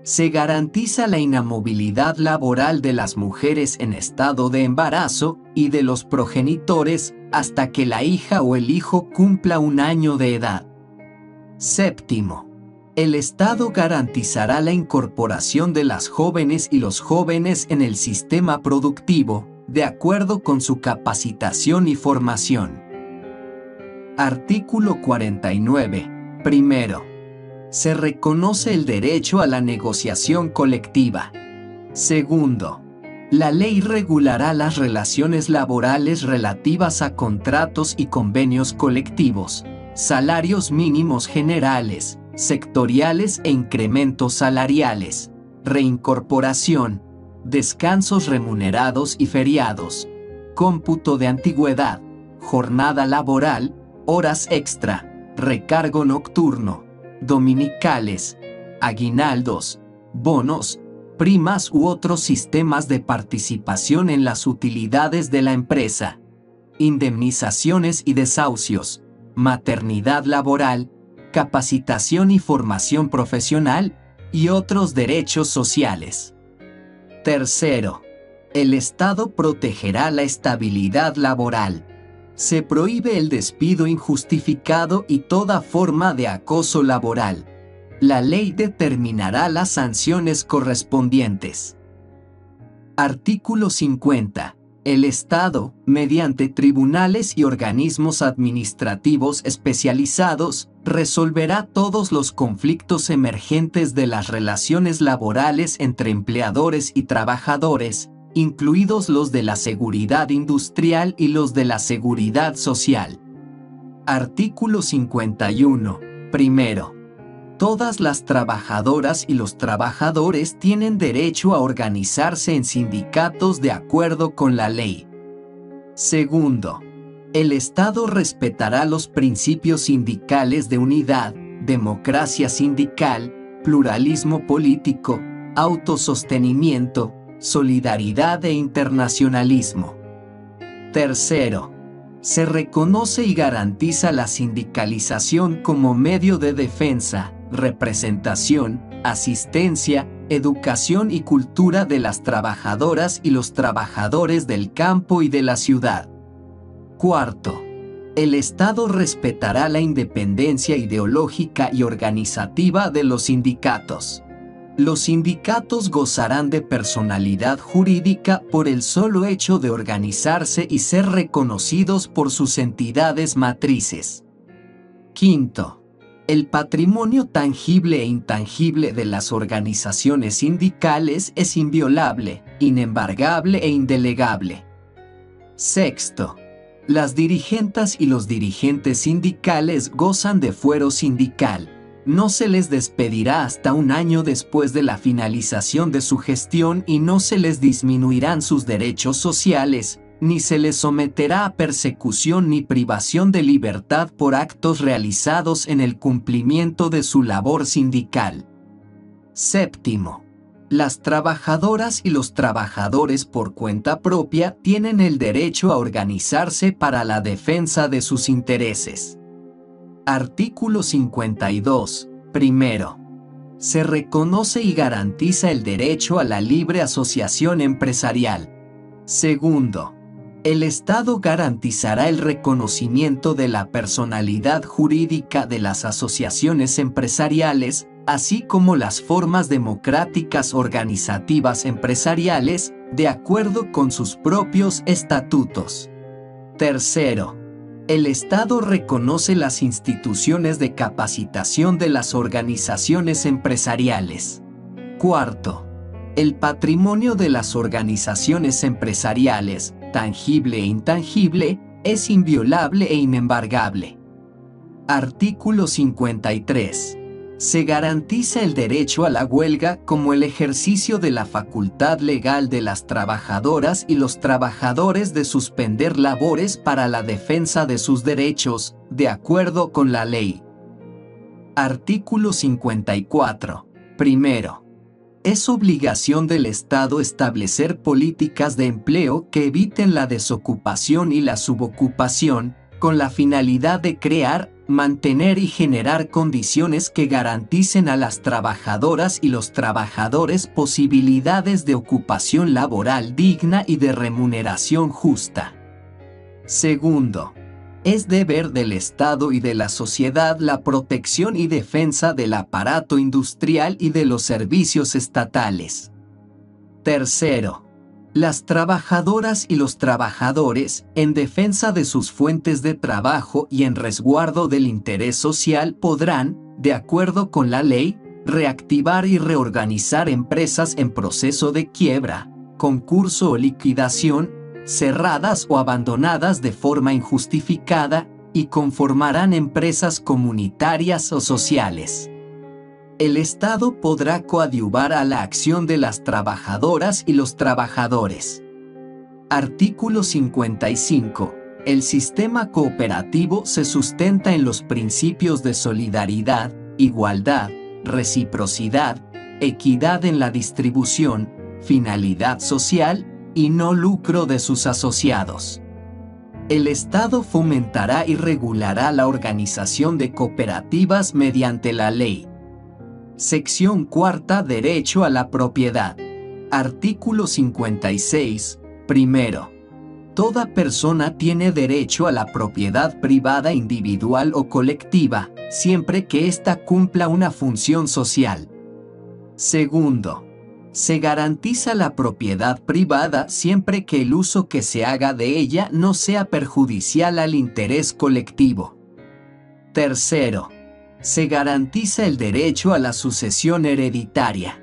Se garantiza la inamovilidad laboral de las mujeres en estado de embarazo y de los progenitores hasta que la hija o el hijo cumpla un año de edad. Séptimo. El Estado garantizará la incorporación de las jóvenes y los jóvenes en el sistema productivo, de acuerdo con su capacitación y formación. Artículo 49. Primero. Se reconoce el derecho a la negociación colectiva. Segundo. La ley regulará las relaciones laborales relativas a contratos y convenios colectivos, salarios mínimos generales, sectoriales e incrementos salariales, reincorporación, descansos remunerados y feriados, cómputo de antigüedad, jornada laboral, horas extra, recargo nocturno, dominicales, aguinaldos, bonos, primas u otros sistemas de participación en las utilidades de la empresa, indemnizaciones y desahucios, maternidad laboral, capacitación y formación profesional, y otros derechos sociales. Tercero, el Estado protegerá la estabilidad laboral. Se prohíbe el despido injustificado y toda forma de acoso laboral. La ley determinará las sanciones correspondientes. Artículo 50. El Estado, mediante tribunales y organismos administrativos especializados, resolverá todos los conflictos emergentes de las relaciones laborales entre empleadores y trabajadores, incluidos los de la seguridad industrial y los de la seguridad social. Artículo 51. Primero, todas las trabajadoras y los trabajadores tienen derecho a organizarse en sindicatos de acuerdo con la ley. Segundo, el Estado respetará los principios sindicales de unidad, democracia sindical, pluralismo político, autosostenimiento, solidaridad e internacionalismo. Tercero, se reconoce y garantiza la sindicalización como medio de defensa, representación, asistencia, educación y cultura de las trabajadoras y los trabajadores del campo y de la ciudad. Cuarto, el Estado respetará la independencia ideológica y organizativa de los sindicatos. Los sindicatos gozarán de personalidad jurídica por el solo hecho de organizarse y ser reconocidos por sus entidades matrices. Quinto, el patrimonio tangible e intangible de las organizaciones sindicales es inviolable, inembargable e indelegable. Sexto, las dirigentas y los dirigentes sindicales gozan de fuero sindical. No se les despedirá hasta un año después de la finalización de su gestión y no se les disminuirán sus derechos sociales, ni se les someterá a persecución ni privación de libertad por actos realizados en el cumplimiento de su labor sindical. Séptimo, las trabajadoras y los trabajadores por cuenta propia tienen el derecho a organizarse para la defensa de sus intereses. Artículo 52. Primero, se reconoce y garantiza el derecho a la libre asociación empresarial. Segundo, el Estado garantizará el reconocimiento de la personalidad jurídica de las asociaciones empresariales, así como las formas democráticas organizativas empresariales, de acuerdo con sus propios estatutos. Tercero, el Estado reconoce las instituciones de capacitación de las organizaciones empresariales. Cuarto, el patrimonio de las organizaciones empresariales, tangible e intangible, es inviolable e inembargable. Artículo 53. Se garantiza el derecho a la huelga como el ejercicio de la facultad legal de las trabajadoras y los trabajadores de suspender labores para la defensa de sus derechos, de acuerdo con la ley. Artículo 54. Primero, es obligación del Estado establecer políticas de empleo que eviten la desocupación y la subocupación, con la finalidad de crear, mantener y generar condiciones que garanticen a las trabajadoras y los trabajadores posibilidades de ocupación laboral digna y de remuneración justa. Segundo, es deber del Estado y de la sociedad la protección y defensa del aparato industrial y de los servicios estatales. Tercero, las trabajadoras y los trabajadores, en defensa de sus fuentes de trabajo y en resguardo del interés social, podrán, de acuerdo con la ley, reactivar y reorganizar empresas en proceso de quiebra, concurso o liquidación, cerradas o abandonadas de forma injustificada, y conformarán empresas comunitarias o sociales. El Estado podrá coadyuvar a la acción de las trabajadoras y los trabajadores. Artículo 55. El sistema cooperativo se sustenta en los principios de solidaridad, igualdad, reciprocidad, equidad en la distribución, finalidad social y no lucro de sus asociados. El Estado fomentará y regulará la organización de cooperativas mediante la ley. Sección cuarta. Derecho a la propiedad. Artículo 56. Primero. Toda persona tiene derecho a la propiedad privada individual o colectiva, siempre que ésta cumpla una función social. Segundo. Se garantiza la propiedad privada siempre que el uso que se haga de ella no sea perjudicial al interés colectivo. Tercero. Se garantiza el derecho a la sucesión hereditaria.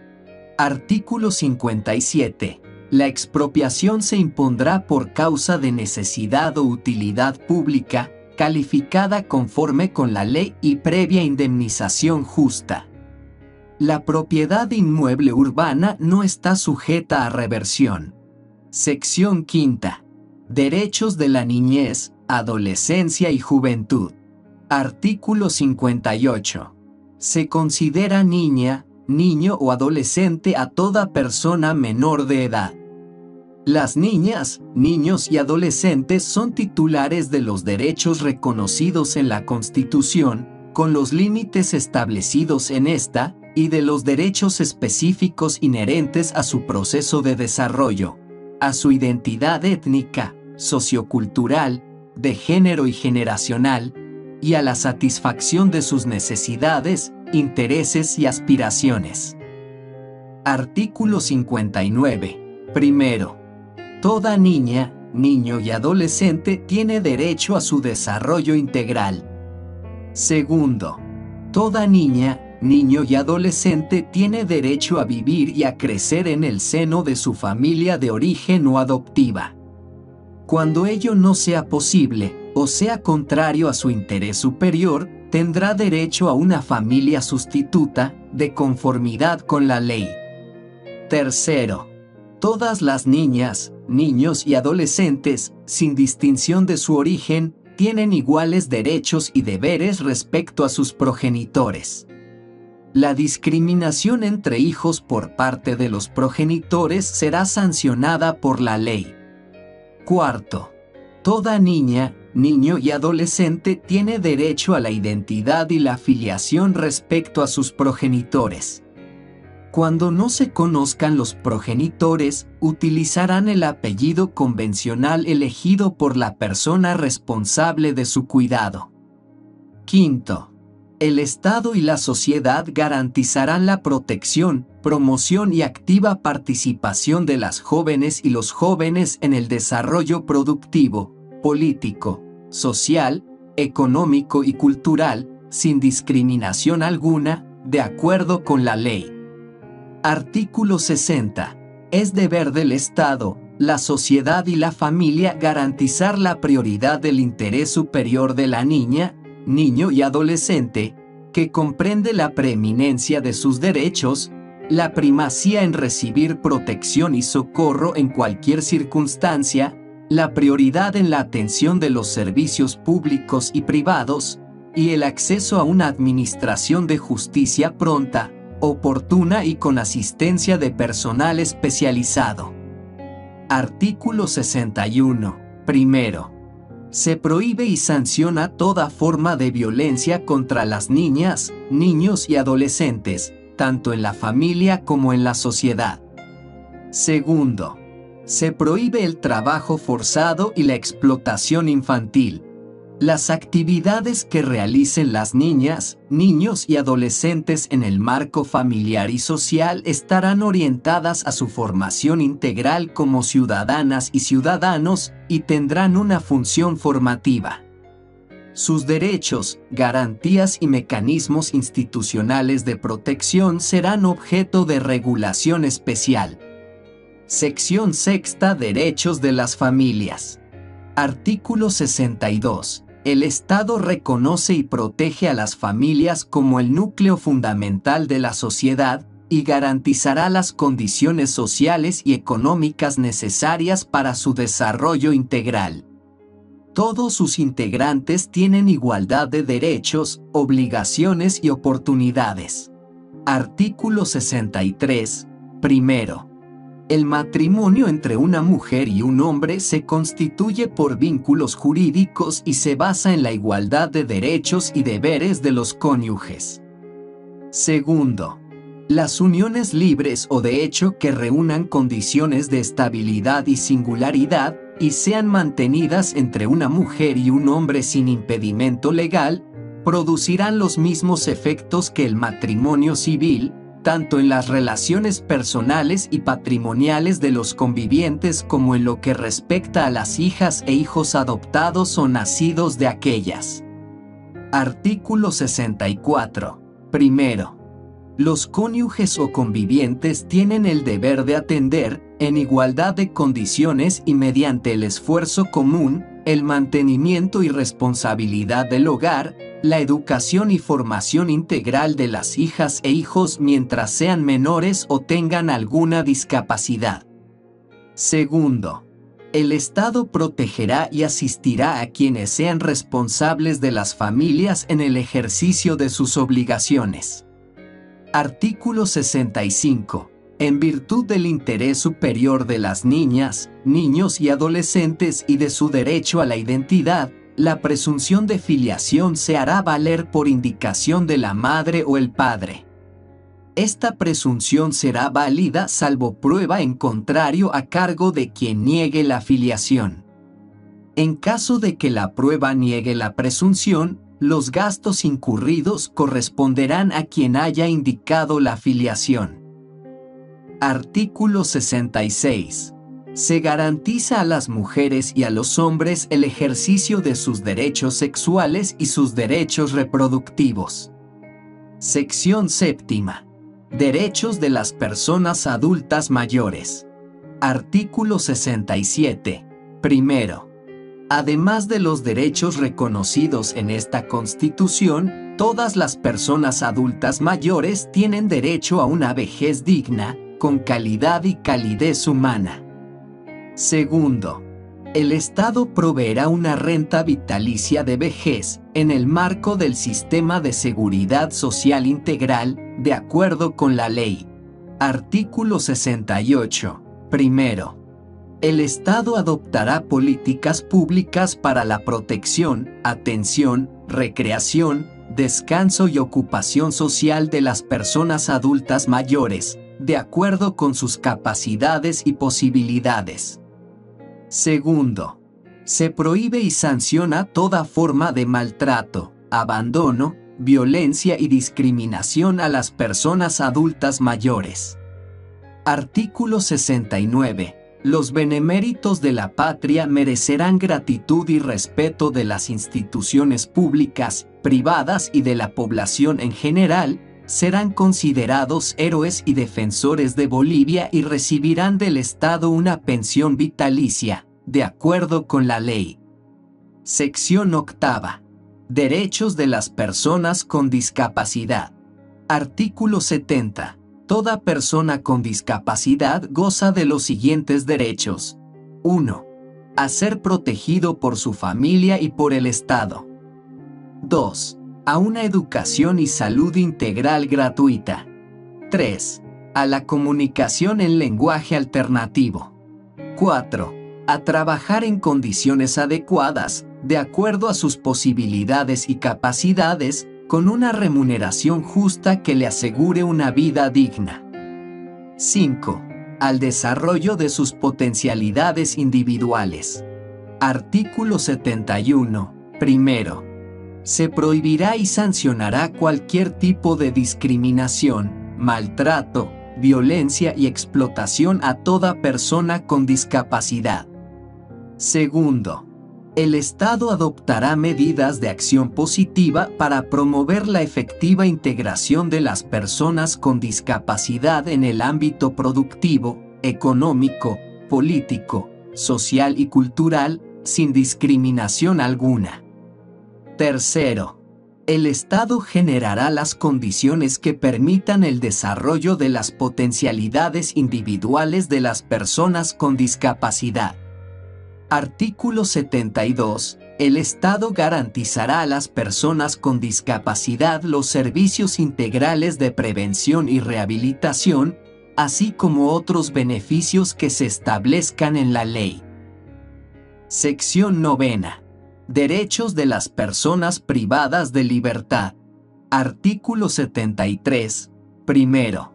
Artículo 57. La expropiación se impondrá por causa de necesidad o utilidad pública, calificada conforme con la ley y previa indemnización justa. La propiedad inmueble urbana no está sujeta a reversión. Sección quinta. Derechos de la niñez, adolescencia y juventud. Artículo 58. Se considera niña, niño o adolescente a toda persona menor de edad. Las niñas, niños y adolescentes son titulares de los derechos reconocidos en la Constitución, con los límites establecidos en esta, y de los derechos específicos inherentes a su proceso de desarrollo, a su identidad étnica, sociocultural, de género y generacional, y a la satisfacción de sus necesidades, intereses y aspiraciones. Artículo 59. Primero. Toda niña, niño y adolescente tiene derecho a su desarrollo integral. Segundo. Toda niña, niño y adolescente tiene derecho a vivir y a crecer en el seno de su familia de origen o adoptiva. Cuando ello no sea posible, o sea contrario a su interés superior, tendrá derecho a una familia sustituta, de conformidad con la ley. Tercero. Todas las niñas, niños y adolescentes, sin distinción de su origen, tienen iguales derechos y deberes respecto a sus progenitores. La discriminación entre hijos por parte de los progenitores será sancionada por la ley. Cuarto. Toda niña, niño y adolescente tiene derecho a la identidad y la filiación respecto a sus progenitores. Cuando no se conozcan los progenitores, utilizarán el apellido convencional elegido por la persona responsable de su cuidado. Quinto. El Estado y la sociedad garantizarán la protección, promoción y activa participación de las jóvenes y los jóvenes en el desarrollo productivo, político, social, económico y cultural, sin discriminación alguna, de acuerdo con la ley. Artículo 60. Es deber del Estado, la sociedad y la familia garantizar la prioridad del interés superior de la niña, niño y adolescente, que comprende la preeminencia de sus derechos, la primacía en recibir protección y socorro en cualquier circunstancia, la prioridad en la atención de los servicios públicos y privados, y el acceso a una administración de justicia pronta, oportuna y con asistencia de personal especializado. Artículo 61. Primero. Se prohíbe y sanciona toda forma de violencia contra las niñas, niños y adolescentes, tanto en la familia como en la sociedad. Segundo. Se prohíbe el trabajo forzado y la explotación infantil. Las actividades que realicen las niñas, niños y adolescentes en el marco familiar y social estarán orientadas a su formación integral como ciudadanas y ciudadanos y tendrán una función formativa. Sus derechos, garantías y mecanismos institucionales de protección serán objeto de regulación especial. Sección sexta. Derechos de las familias. Artículo 62. El Estado reconoce y protege a las familias como el núcleo fundamental de la sociedad y garantizará las condiciones sociales y económicas necesarias para su desarrollo integral. Todos sus integrantes tienen igualdad de derechos, obligaciones y oportunidades. Artículo 63. Primero. El matrimonio entre una mujer y un hombre se constituye por vínculos jurídicos y se basa en la igualdad de derechos y deberes de los cónyuges. Segundo, las uniones libres o de hecho que reúnan condiciones de estabilidad y singularidad y sean mantenidas entre una mujer y un hombre sin impedimento legal, producirán los mismos efectos que el matrimonio civil, tanto en las relaciones personales y patrimoniales de los convivientes como en lo que respecta a las hijas e hijos adoptados o nacidos de aquellas. Artículo 64. Primero, los cónyuges o convivientes tienen el deber de atender, en igualdad de condiciones y mediante el esfuerzo común, el mantenimiento y responsabilidad del hogar, la educación y formación integral de las hijas e hijos mientras sean menores o tengan alguna discapacidad. Segundo, el Estado protegerá y asistirá a quienes sean responsables de las familias en el ejercicio de sus obligaciones. Artículo 65. En virtud del interés superior de las niñas, niños y adolescentes y de su derecho a la identidad, la presunción de filiación se hará valer por indicación de la madre o el padre. Esta presunción será válida salvo prueba en contrario a cargo de quien niegue la filiación. En caso de que la prueba niegue la presunción, los gastos incurridos corresponderán a quien haya indicado la filiación. Artículo 66. Se garantiza a las mujeres y a los hombres el ejercicio de sus derechos sexuales y sus derechos reproductivos. Sección séptima. Derechos de las personas adultas mayores. Artículo 67. Primero, además de los derechos reconocidos en esta Constitución, todas las personas adultas mayores tienen derecho a una vejez digna, con calidad y calidez humana. Segundo, el Estado proveerá una renta vitalicia de vejez en el marco del sistema de seguridad social integral, de acuerdo con la ley. Artículo 68. Primero, el Estado adoptará políticas públicas para la protección, atención, recreación, descanso y ocupación social de las personas adultas mayores, de acuerdo con sus capacidades y posibilidades. Segundo, se prohíbe y sanciona toda forma de maltrato, abandono, violencia y discriminación a las personas adultas mayores. Artículo 69. Los beneméritos de la patria merecerán gratitud y respeto de las instituciones públicas, privadas y de la población en general, serán considerados héroes y defensores de Bolivia y recibirán del Estado una pensión vitalicia, de acuerdo con la ley. Sección octava. Derechos de las personas con discapacidad. Artículo 70. Toda persona con discapacidad goza de los siguientes derechos. 1. A ser protegido por su familia y por el Estado. 2. A una educación y salud integral gratuita. 3. A la comunicación en lenguaje alternativo. 4. A trabajar en condiciones adecuadas, de acuerdo a sus posibilidades y capacidades, con una remuneración justa que le asegure una vida digna. 5. Al desarrollo de sus potencialidades individuales. Artículo 71. Primero, se prohibirá y sancionará cualquier tipo de discriminación, maltrato, violencia y explotación a toda persona con discapacidad. Segundo, el Estado adoptará medidas de acción positiva para promover la efectiva integración de las personas con discapacidad en el ámbito productivo, económico, político, social y cultural, sin discriminación alguna. Tercero, el Estado generará las condiciones que permitan el desarrollo de las potencialidades individuales de las personas con discapacidad. Artículo 72. El Estado garantizará a las personas con discapacidad los servicios integrales de prevención y rehabilitación, así como otros beneficios que se establezcan en la ley. Sección 9. Derechos de las personas privadas de libertad. Artículo 73. Primero.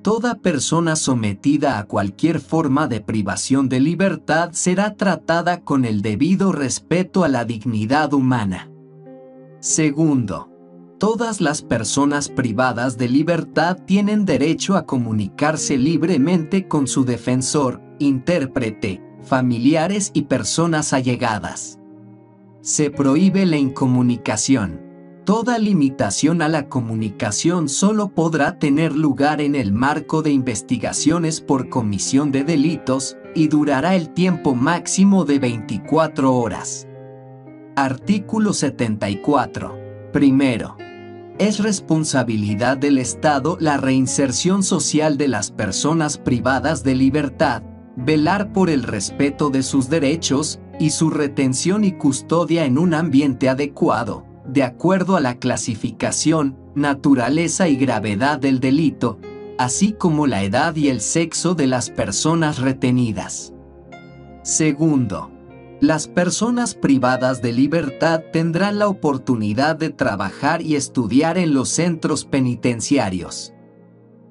Toda persona sometida a cualquier forma de privación de libertad será tratada con el debido respeto a la dignidad humana. Segundo. Todas las personas privadas de libertad tienen derecho a comunicarse libremente con su defensor, intérprete, familiares y personas allegadas. Se prohíbe la incomunicación. Toda limitación a la comunicación solo podrá tener lugar en el marco de investigaciones por comisión de delitos y durará el tiempo máximo de 24 horas. Artículo 74. Primero. Es responsabilidad del Estado la reinserción social de las personas privadas de libertad, velar por el respeto de sus derechos y su retención y custodia en un ambiente adecuado, de acuerdo a la clasificación, naturaleza y gravedad del delito, así como la edad y el sexo de las personas retenidas. Segundo, las personas privadas de libertad tendrán la oportunidad de trabajar y estudiar en los centros penitenciarios.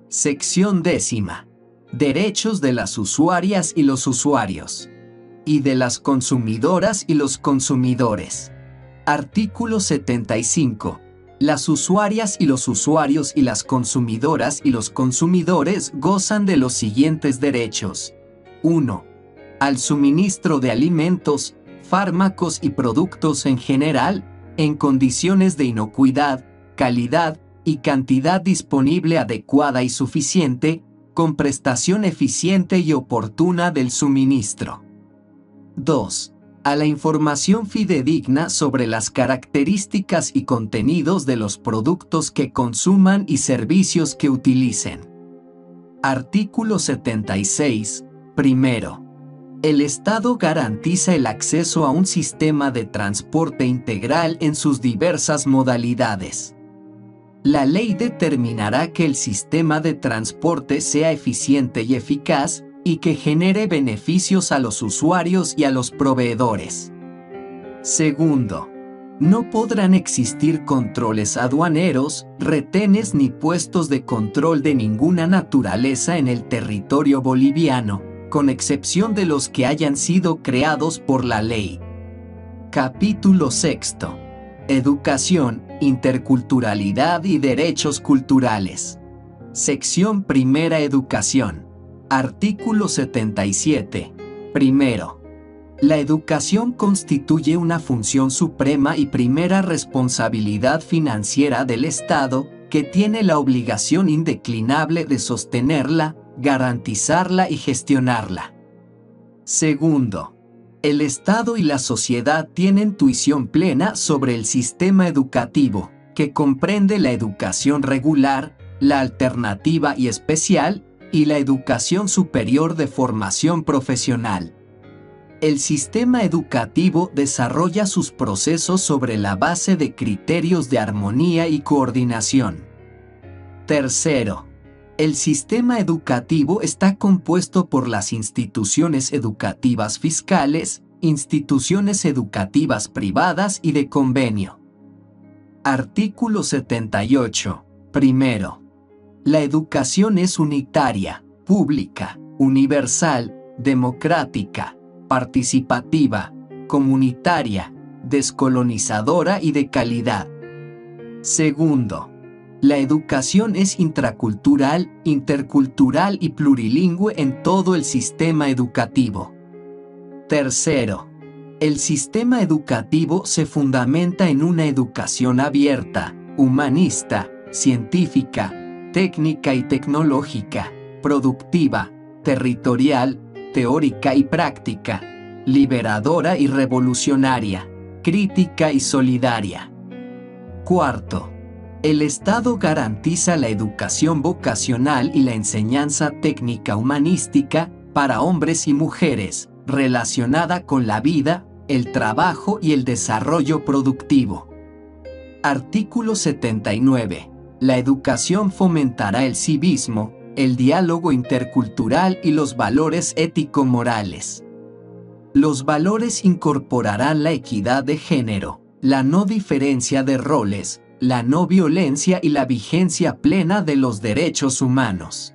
Sección 10. Derechos de las usuarias y los usuarios. Y de las consumidoras y los consumidores. Artículo 75. Las usuarias y los usuarios y las consumidoras y los consumidores gozan de los siguientes derechos. 1. Al suministro de alimentos, fármacos y productos en general, en condiciones de inocuidad, calidad y cantidad disponible adecuada y suficiente, con prestación eficiente y oportuna del suministro. 2. A la información fidedigna sobre las características y contenidos de los productos que consuman y servicios que utilicen. Artículo 76. Primero. El Estado garantiza el acceso a un sistema de transporte integral en sus diversas modalidades. La ley determinará que el sistema de transporte sea eficiente y eficaz y que genere beneficios a los usuarios y a los proveedores. Segundo, no podrán existir controles aduaneros, retenes ni puestos de control de ninguna naturaleza en el territorio boliviano, con excepción de los que hayan sido creados por la ley. Capítulo 6. Educación, interculturalidad y derechos culturales. Sección 1. Educación. Artículo 77. Primero. La educación constituye una función suprema y primera responsabilidad financiera del Estado, que tiene la obligación indeclinable de sostenerla, garantizarla y gestionarla. Segundo. El Estado y la sociedad tienen tuición plena sobre el sistema educativo, que comprende la educación regular, la alternativa y especial, y la educación superior de formación profesional. El sistema educativo desarrolla sus procesos sobre la base de criterios de armonía y coordinación. Tercero. El sistema educativo está compuesto por las instituciones educativas fiscales, instituciones educativas privadas y de convenio. Artículo 78. Primero. La educación es unitaria, pública, universal, democrática, participativa, comunitaria, descolonizadora y de calidad. Segundo. La educación es intracultural, intercultural y plurilingüe en todo el sistema educativo. Tercero. El sistema educativo se fundamenta en una educación abierta, humanista, científica, técnica y tecnológica, productiva, territorial, teórica y práctica, liberadora y revolucionaria, crítica y solidaria. Cuarto. El Estado garantiza la educación vocacional y la enseñanza técnica humanística para hombres y mujeres, relacionada con la vida, el trabajo y el desarrollo productivo. Artículo 79. La educación fomentará el civismo, el diálogo intercultural y los valores ético-morales. Los valores incorporarán la equidad de género, la no diferencia de roles, la no violencia y la vigencia plena de los derechos humanos.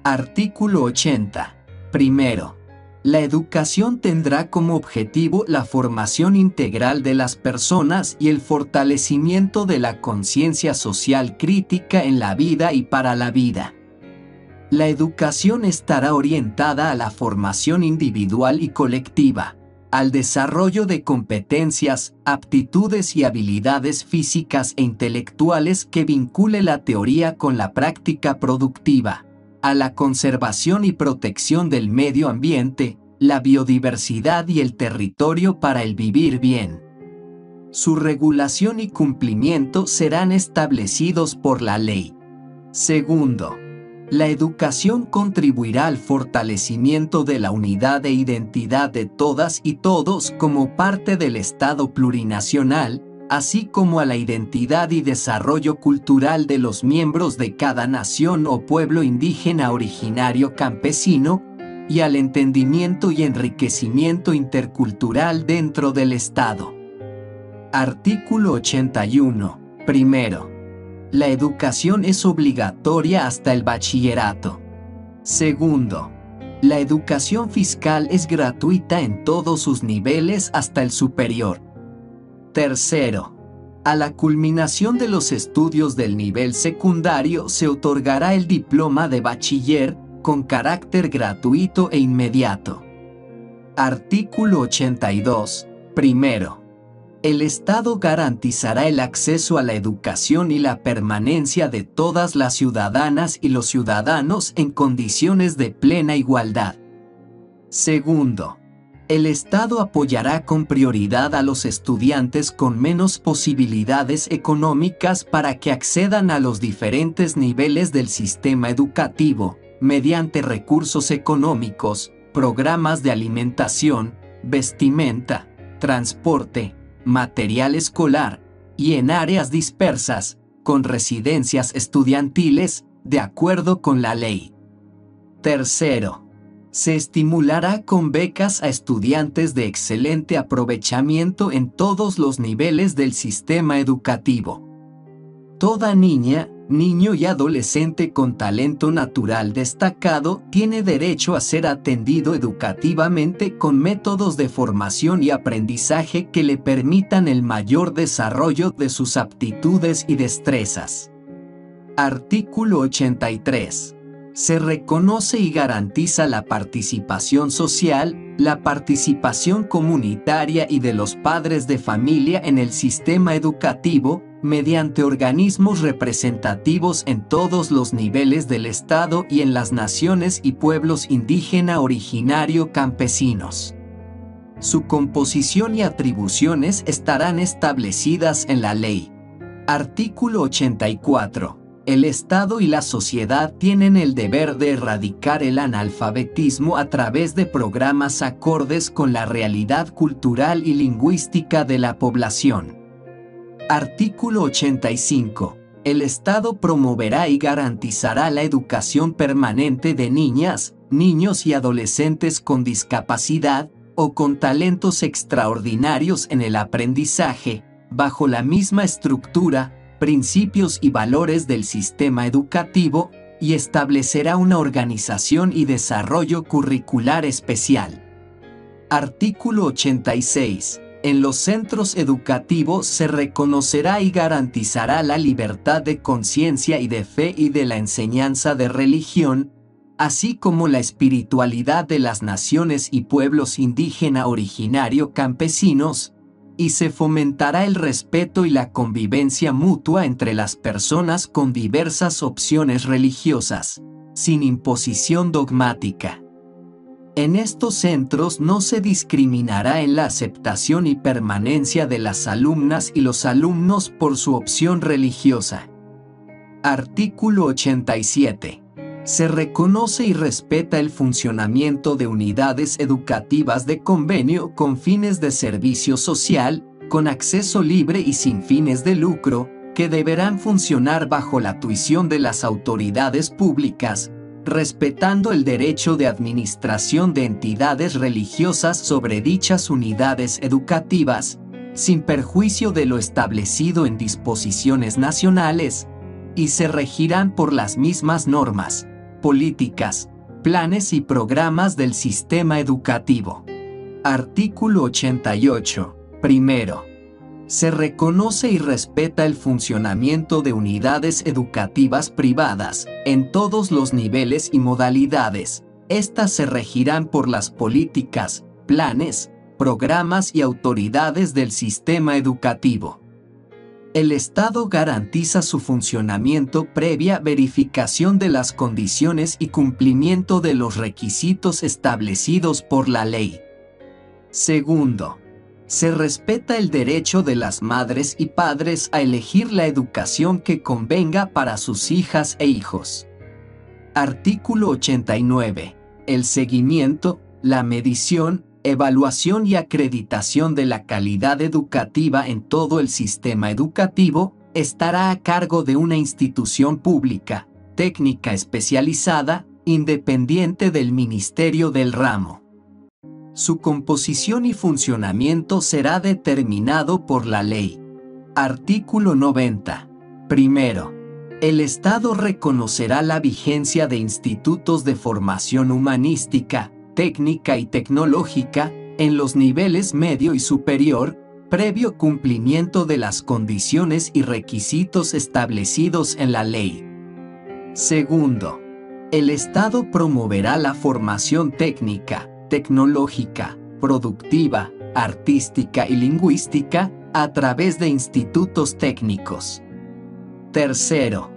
Artículo 80. Primero, la educación tendrá como objetivo la formación integral de las personas y el fortalecimiento de la conciencia social crítica en la vida y para la vida. La educación estará orientada a la formación individual y colectiva, al desarrollo de competencias, aptitudes y habilidades físicas e intelectuales que vincule la teoría con la práctica productiva, a la conservación y protección del medio ambiente, la biodiversidad y el territorio para el vivir bien. Su regulación y cumplimiento serán establecidos por la ley. Segundo, la educación contribuirá al fortalecimiento de la unidad e identidad de todas y todos como parte del Estado plurinacional, así como a la identidad y desarrollo cultural de los miembros de cada nación o pueblo indígena originario campesino, y al entendimiento y enriquecimiento intercultural dentro del Estado. Artículo 81. Primero, la educación es obligatoria hasta el bachillerato. Segundo, la educación fiscal es gratuita en todos sus niveles hasta el superior. Tercero, a la culminación de los estudios del nivel secundario se otorgará el diploma de bachiller con carácter gratuito e inmediato. Artículo 82. Primero, el Estado garantizará el acceso a la educación y la permanencia de todas las ciudadanas y los ciudadanos en condiciones de plena igualdad. Segundo, el Estado apoyará con prioridad a los estudiantes con menos posibilidades económicas para que accedan a los diferentes niveles del sistema educativo, mediante recursos económicos, programas de alimentación, vestimenta, transporte, material escolar, y en áreas dispersas, con residencias estudiantiles, de acuerdo con la ley. Tercero, se estimulará con becas a estudiantes de excelente aprovechamiento en todos los niveles del sistema educativo. Toda niña, niño y adolescente con talento natural destacado tiene derecho a ser atendido educativamente con métodos de formación y aprendizaje que le permitan el mayor desarrollo de sus aptitudes y destrezas. Artículo 83. Se reconoce y garantiza la participación social, la participación comunitaria y de los padres de familia en el sistema educativo, mediante organismos representativos en todos los niveles del Estado y en las naciones y pueblos indígena originario campesinos. Su composición y atribuciones estarán establecidas en la ley. Artículo 84. El Estado y la sociedad tienen el deber de erradicar el analfabetismo a través de programas acordes con la realidad cultural y lingüística de la población. Artículo 85. El Estado promoverá y garantizará la educación permanente de niñas, niños y adolescentes con discapacidad o con talentos extraordinarios en el aprendizaje, bajo la misma estructura, principios y valores del sistema educativo, y establecerá una organización y desarrollo curricular especial. Artículo 86. En los centros educativos se reconocerá y garantizará la libertad de conciencia y de fe y de la enseñanza de religión, así como la espiritualidad de las naciones y pueblos indígena originario campesinos, y se fomentará el respeto y la convivencia mutua entre las personas con diversas opciones religiosas, sin imposición dogmática. En estos centros no se discriminará en la aceptación y permanencia de las alumnas y los alumnos por su opción religiosa. Artículo 87. Se reconoce y respeta el funcionamiento de unidades educativas de convenio con fines de servicio social, con acceso libre y sin fines de lucro, que deberán funcionar bajo la tuición de las autoridades públicas, respetando el derecho de administración de entidades religiosas sobre dichas unidades educativas, sin perjuicio de lo establecido en disposiciones nacionales, y se regirán por las mismas normas, políticas, planes y programas del sistema educativo. Artículo 88. Primero, se reconoce y respeta el funcionamiento de unidades educativas privadas, en todos los niveles y modalidades. Estas se regirán por las políticas, planes, programas y autoridades del sistema educativo. El Estado garantiza su funcionamiento previa verificación de las condiciones y cumplimiento de los requisitos establecidos por la ley. Segundo, se respeta el derecho de las madres y padres a elegir la educación que convenga para sus hijas e hijos. Artículo 89. El seguimiento, la medición, evaluación y acreditación de la calidad educativa en todo el sistema educativo estará a cargo de una institución pública, técnica especializada, independiente del Ministerio del Ramo. Su composición y funcionamiento será determinado por la ley. Artículo 90. Primero, el Estado reconocerá la vigencia de institutos de formación humanística, técnica y tecnológica en los niveles medio y superior, previo cumplimiento de las condiciones y requisitos establecidos en la ley. Segundo, el Estado promoverá la formación técnica, tecnológica, productiva, artística y lingüística a través de institutos técnicos. Tercero,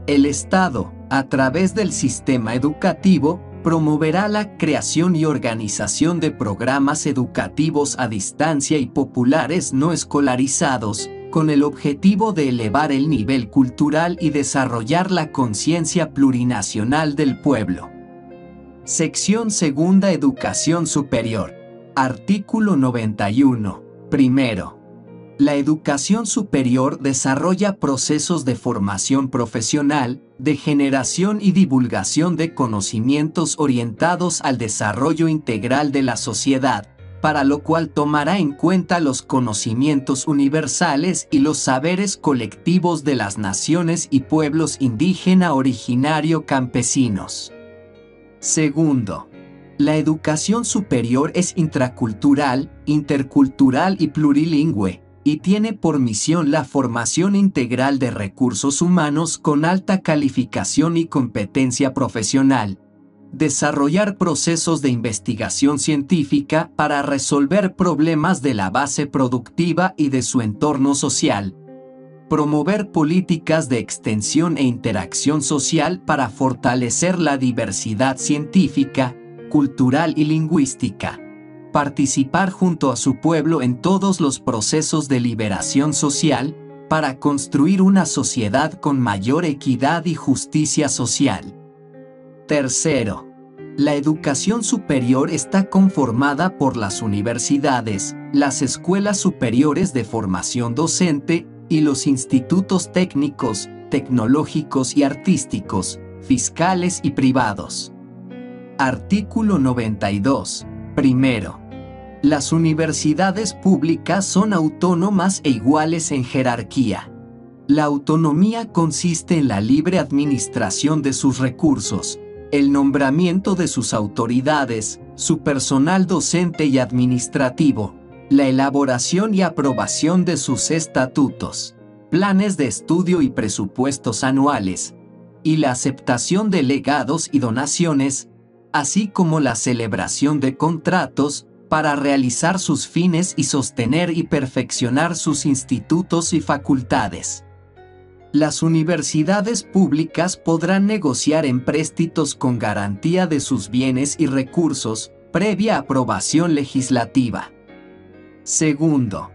el Estado, a través del sistema educativo, promoverá la creación y organización de programas educativos a distancia y populares no escolarizados, con el objetivo de elevar el nivel cultural y desarrollar la conciencia plurinacional del pueblo. Sección segunda. Educación superior. Artículo 91. Primero, la educación superior desarrolla procesos de formación profesional, de generación y divulgación de conocimientos orientados al desarrollo integral de la sociedad, para lo cual tomará en cuenta los conocimientos universales y los saberes colectivos de las naciones y pueblos indígena, originario, campesinos. Segundo, la educación superior es intracultural, intercultural y plurilingüe, y tiene por misión la formación integral de recursos humanos con alta calificación y competencia profesional, desarrollar procesos de investigación científica para resolver problemas de la base productiva y de su entorno social, promover políticas de extensión e interacción social para fortalecer la diversidad científica, cultural y lingüística, participar junto a su pueblo en todos los procesos de liberación social para construir una sociedad con mayor equidad y justicia social. Tercero, la educación superior está conformada por las universidades, las escuelas superiores de formación docente y los institutos técnicos, tecnológicos y artísticos, fiscales y privados. Artículo 92. Primero, las universidades públicas son autónomas e iguales en jerarquía. La autonomía consiste en la libre administración de sus recursos, el nombramiento de sus autoridades, su personal docente y administrativo, la elaboración y aprobación de sus estatutos, planes de estudio y presupuestos anuales, y la aceptación de legados y donaciones, así como la celebración de contratos para realizar sus fines y sostener y perfeccionar sus institutos y facultades. Las universidades públicas podrán negociar empréstitos con garantía de sus bienes y recursos, previa aprobación legislativa. Segundo,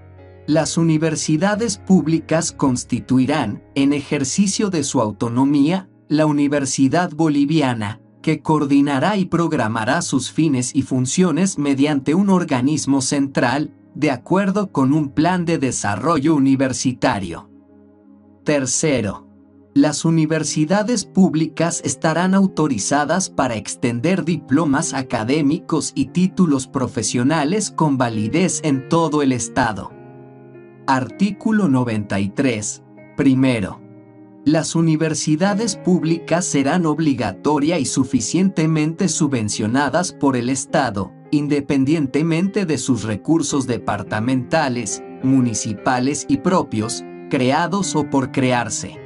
las universidades públicas constituirán, en ejercicio de su autonomía, la Universidad Boliviana, que coordinará y programará sus fines y funciones mediante un organismo central, de acuerdo con un plan de desarrollo universitario. Tercero, las universidades públicas estarán autorizadas para extender diplomas académicos y títulos profesionales con validez en todo el estado. Artículo 93. Primero, las universidades públicas serán obligatoria y suficientemente subvencionadas por el Estado, independientemente de sus recursos departamentales, municipales y propios, creados o por crearse.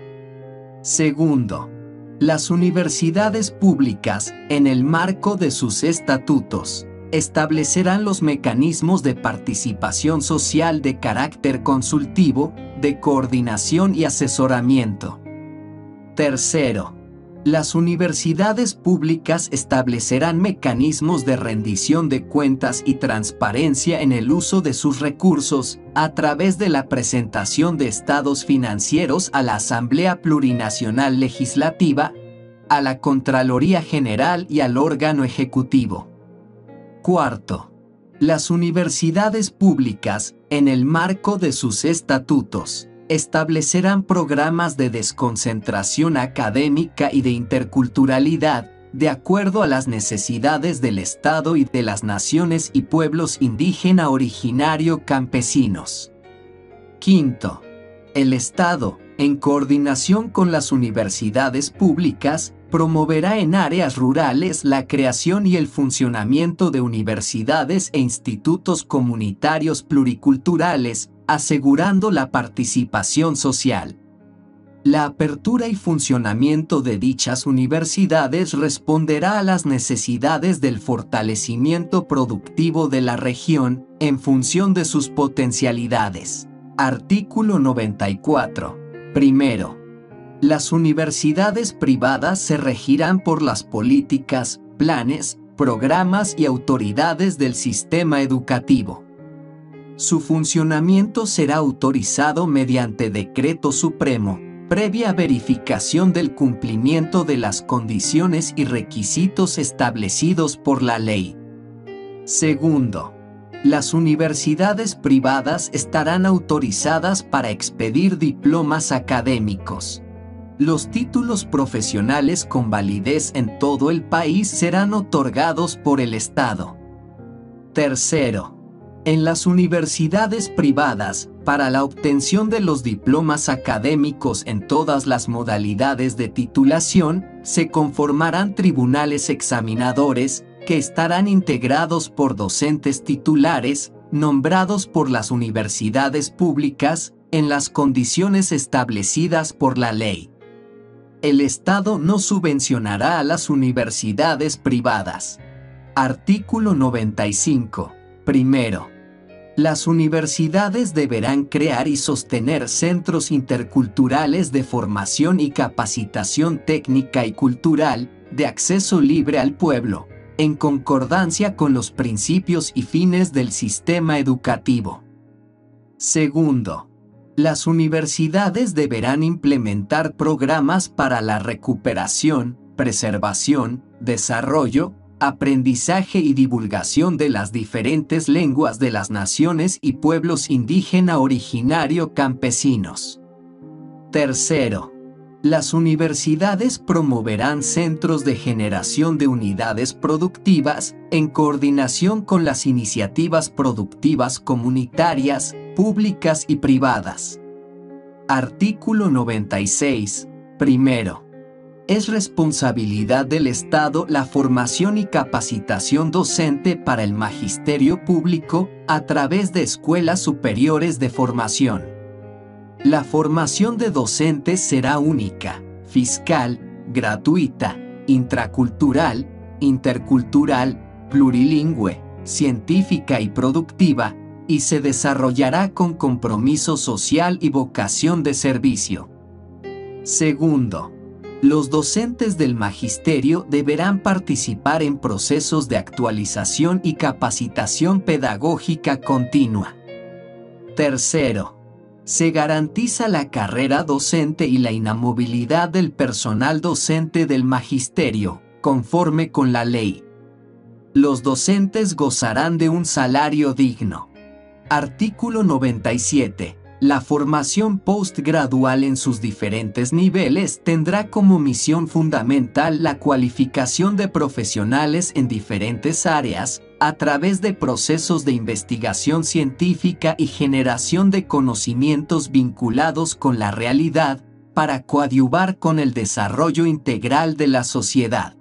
Segundo, las universidades públicas, en el marco de sus estatutos, establecerán los mecanismos de participación social de carácter consultivo, de coordinación y asesoramiento. Tercero, las universidades públicas establecerán mecanismos de rendición de cuentas y transparencia en el uso de sus recursos, a través de la presentación de estados financieros a la Asamblea Plurinacional Legislativa, a la Contraloría General y al órgano ejecutivo. Cuarto, las universidades públicas, en el marco de sus estatutos, establecerán programas de desconcentración académica y de interculturalidad, de acuerdo a las necesidades del Estado y de las naciones y pueblos indígena originario campesinos. Quinto, el Estado, en coordinación con las universidades públicas, promoverá en áreas rurales la creación y el funcionamiento de universidades e institutos comunitarios pluriculturales, asegurando la participación social. La apertura y funcionamiento de dichas universidades responderá a las necesidades del fortalecimiento productivo de la región, en función de sus potencialidades. Artículo 94. Primero, las universidades privadas se regirán por las políticas, planes, programas y autoridades del sistema educativo. Su funcionamiento será autorizado mediante decreto supremo, previa verificación del cumplimiento de las condiciones y requisitos establecidos por la ley. Segundo, las universidades privadas estarán autorizadas para expedir diplomas académicos. Los títulos profesionales con validez en todo el país serán otorgados por el Estado. Tercero, en las universidades privadas, para la obtención de los diplomas académicos en todas las modalidades de titulación, se conformarán tribunales examinadores, que estarán integrados por docentes titulares, nombrados por las universidades públicas, en las condiciones establecidas por la ley. El Estado no subvencionará a las universidades privadas. Artículo 95. Primero, las universidades deberán crear y sostener centros interculturales de formación y capacitación técnica y cultural, de acceso libre al pueblo, en concordancia con los principios y fines del sistema educativo. Segundo, las universidades deberán implementar programas para la recuperación, preservación, desarrollo, aprendizaje y divulgación de las diferentes lenguas de las naciones y pueblos indígena originario campesinos. Tercero, las universidades promoverán centros de generación de unidades productivas, en coordinación con las iniciativas productivas comunitarias, públicas y privadas. Artículo 96. Primero, es responsabilidad del Estado la formación y capacitación docente para el magisterio público a través de escuelas superiores de formación. La formación de docentes será única, fiscal, gratuita, intracultural, intercultural, plurilingüe, científica y productiva, y se desarrollará con compromiso social y vocación de servicio. Segundo, los docentes del magisterio deberán participar en procesos de actualización y capacitación pedagógica continua. Tercero, se garantiza la carrera docente y la inamovilidad del personal docente del magisterio, conforme con la ley. Los docentes gozarán de un salario digno. Artículo 97. La formación postgradual en sus diferentes niveles tendrá como misión fundamental la cualificación de profesionales en diferentes áreas, a través de procesos de investigación científica y generación de conocimientos vinculados con la realidad, para coadyuvar con el desarrollo integral de la sociedad.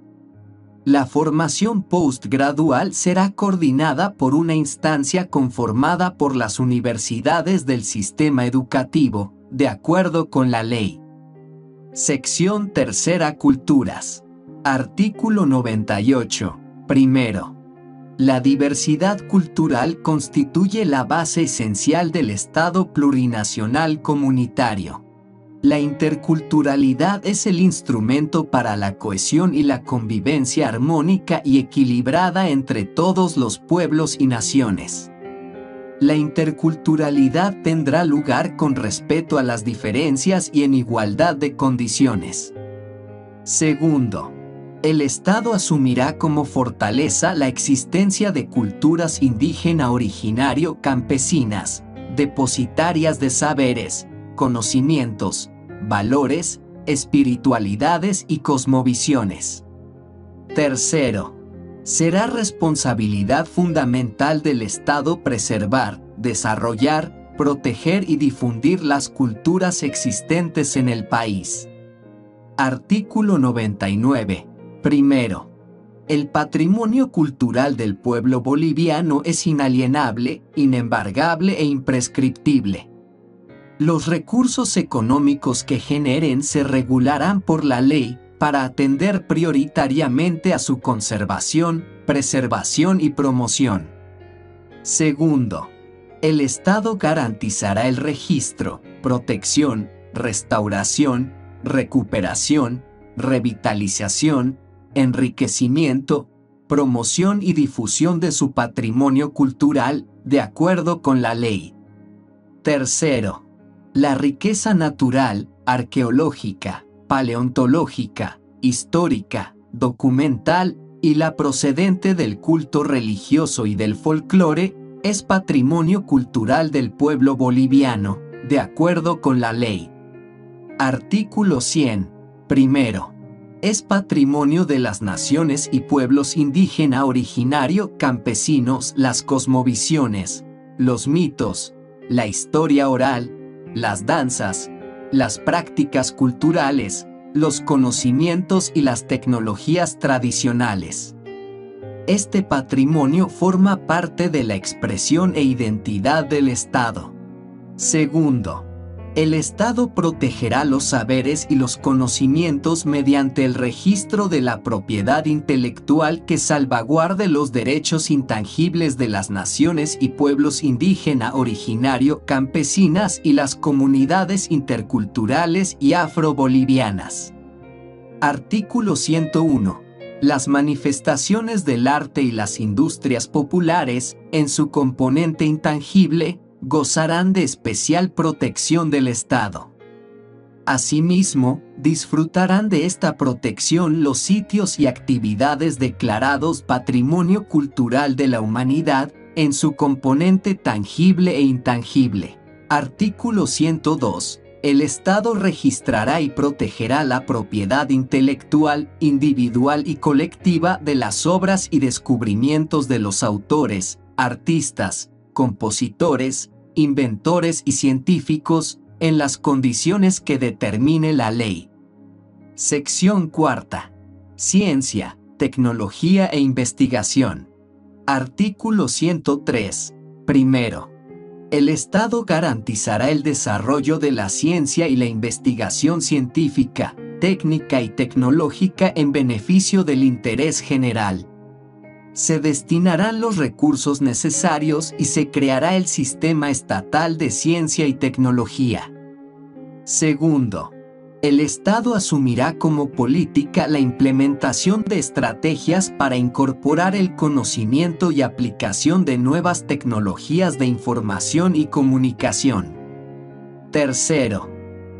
La formación postgradual será coordinada por una instancia conformada por las universidades del sistema educativo, de acuerdo con la ley. Sección tercera. Culturas. Artículo 98. Primero. La diversidad cultural constituye la base esencial del Estado plurinacional comunitario. La interculturalidad es el instrumento para la cohesión y la convivencia armónica y equilibrada entre todos los pueblos y naciones. La interculturalidad tendrá lugar con respeto a las diferencias y en igualdad de condiciones. Segundo, el Estado asumirá como fortaleza la existencia de culturas indígena originario campesinas, depositarias de saberes, conocimientos, valores, espiritualidades y cosmovisiones. Tercero, será responsabilidad fundamental del Estado preservar, desarrollar, proteger y difundir las culturas existentes en el país. Artículo 99. Primero, el patrimonio cultural del pueblo boliviano es inalienable, inembargable e imprescriptible. Los recursos económicos que generen se regularán por la ley para atender prioritariamente a su conservación, preservación y promoción. Segundo, el Estado garantizará el registro, protección, restauración, recuperación, revitalización, enriquecimiento, promoción y difusión de su patrimonio cultural, de acuerdo con la ley. Tercero, la riqueza natural, arqueológica, paleontológica, histórica, documental y la procedente del culto religioso y del folclore es patrimonio cultural del pueblo boliviano, de acuerdo con la ley. Artículo 100. Primero, es patrimonio de las naciones y pueblos indígena originario campesinos las cosmovisiones, los mitos, la historia oral, las danzas, las prácticas culturales, los conocimientos y las tecnologías tradicionales. Este patrimonio forma parte de la expresión e identidad del Estado. Segundo, el Estado protegerá los saberes y los conocimientos mediante el registro de la propiedad intelectual que salvaguarde los derechos intangibles de las naciones y pueblos indígena originario campesinas y las comunidades interculturales y afrobolivianas. Artículo 101. Las manifestaciones del arte y las industrias populares, en su componente intangible, gozarán de especial protección del Estado. Asimismo, disfrutarán de esta protección los sitios y actividades declarados Patrimonio Cultural de la Humanidad, en su componente tangible e intangible. Artículo 102. El Estado registrará y protegerá la propiedad intelectual, individual y colectiva de las obras y descubrimientos de los autores, artistas, compositores, inventores y científicos, en las condiciones que determine la ley. Sección cuarta. Ciencia, tecnología e investigación. Artículo 103. Primero, el Estado garantizará el desarrollo de la ciencia y la investigación científica, técnica y tecnológica en beneficio del interés general. Se destinarán los recursos necesarios y se creará el Sistema Estatal de Ciencia y Tecnología. Segundo, el Estado asumirá como política la implementación de estrategias para incorporar el conocimiento y aplicación de nuevas tecnologías de información y comunicación. Tercero,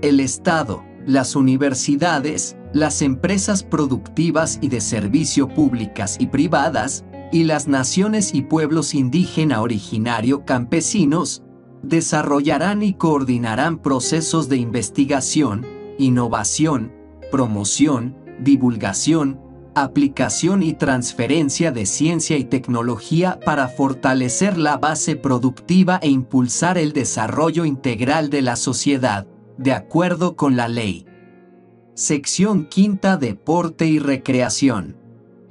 el Estado, las universidades, las empresas productivas y de servicio públicas y privadas, y las naciones y pueblos indígena originario campesinos, Desarrollarán y coordinarán procesos de investigación, innovación, promoción, divulgación, aplicación y transferencia de ciencia y tecnología para fortalecer la base productiva e impulsar el desarrollo integral de la sociedad, de acuerdo con la ley. Sección quinta. Deporte y recreación.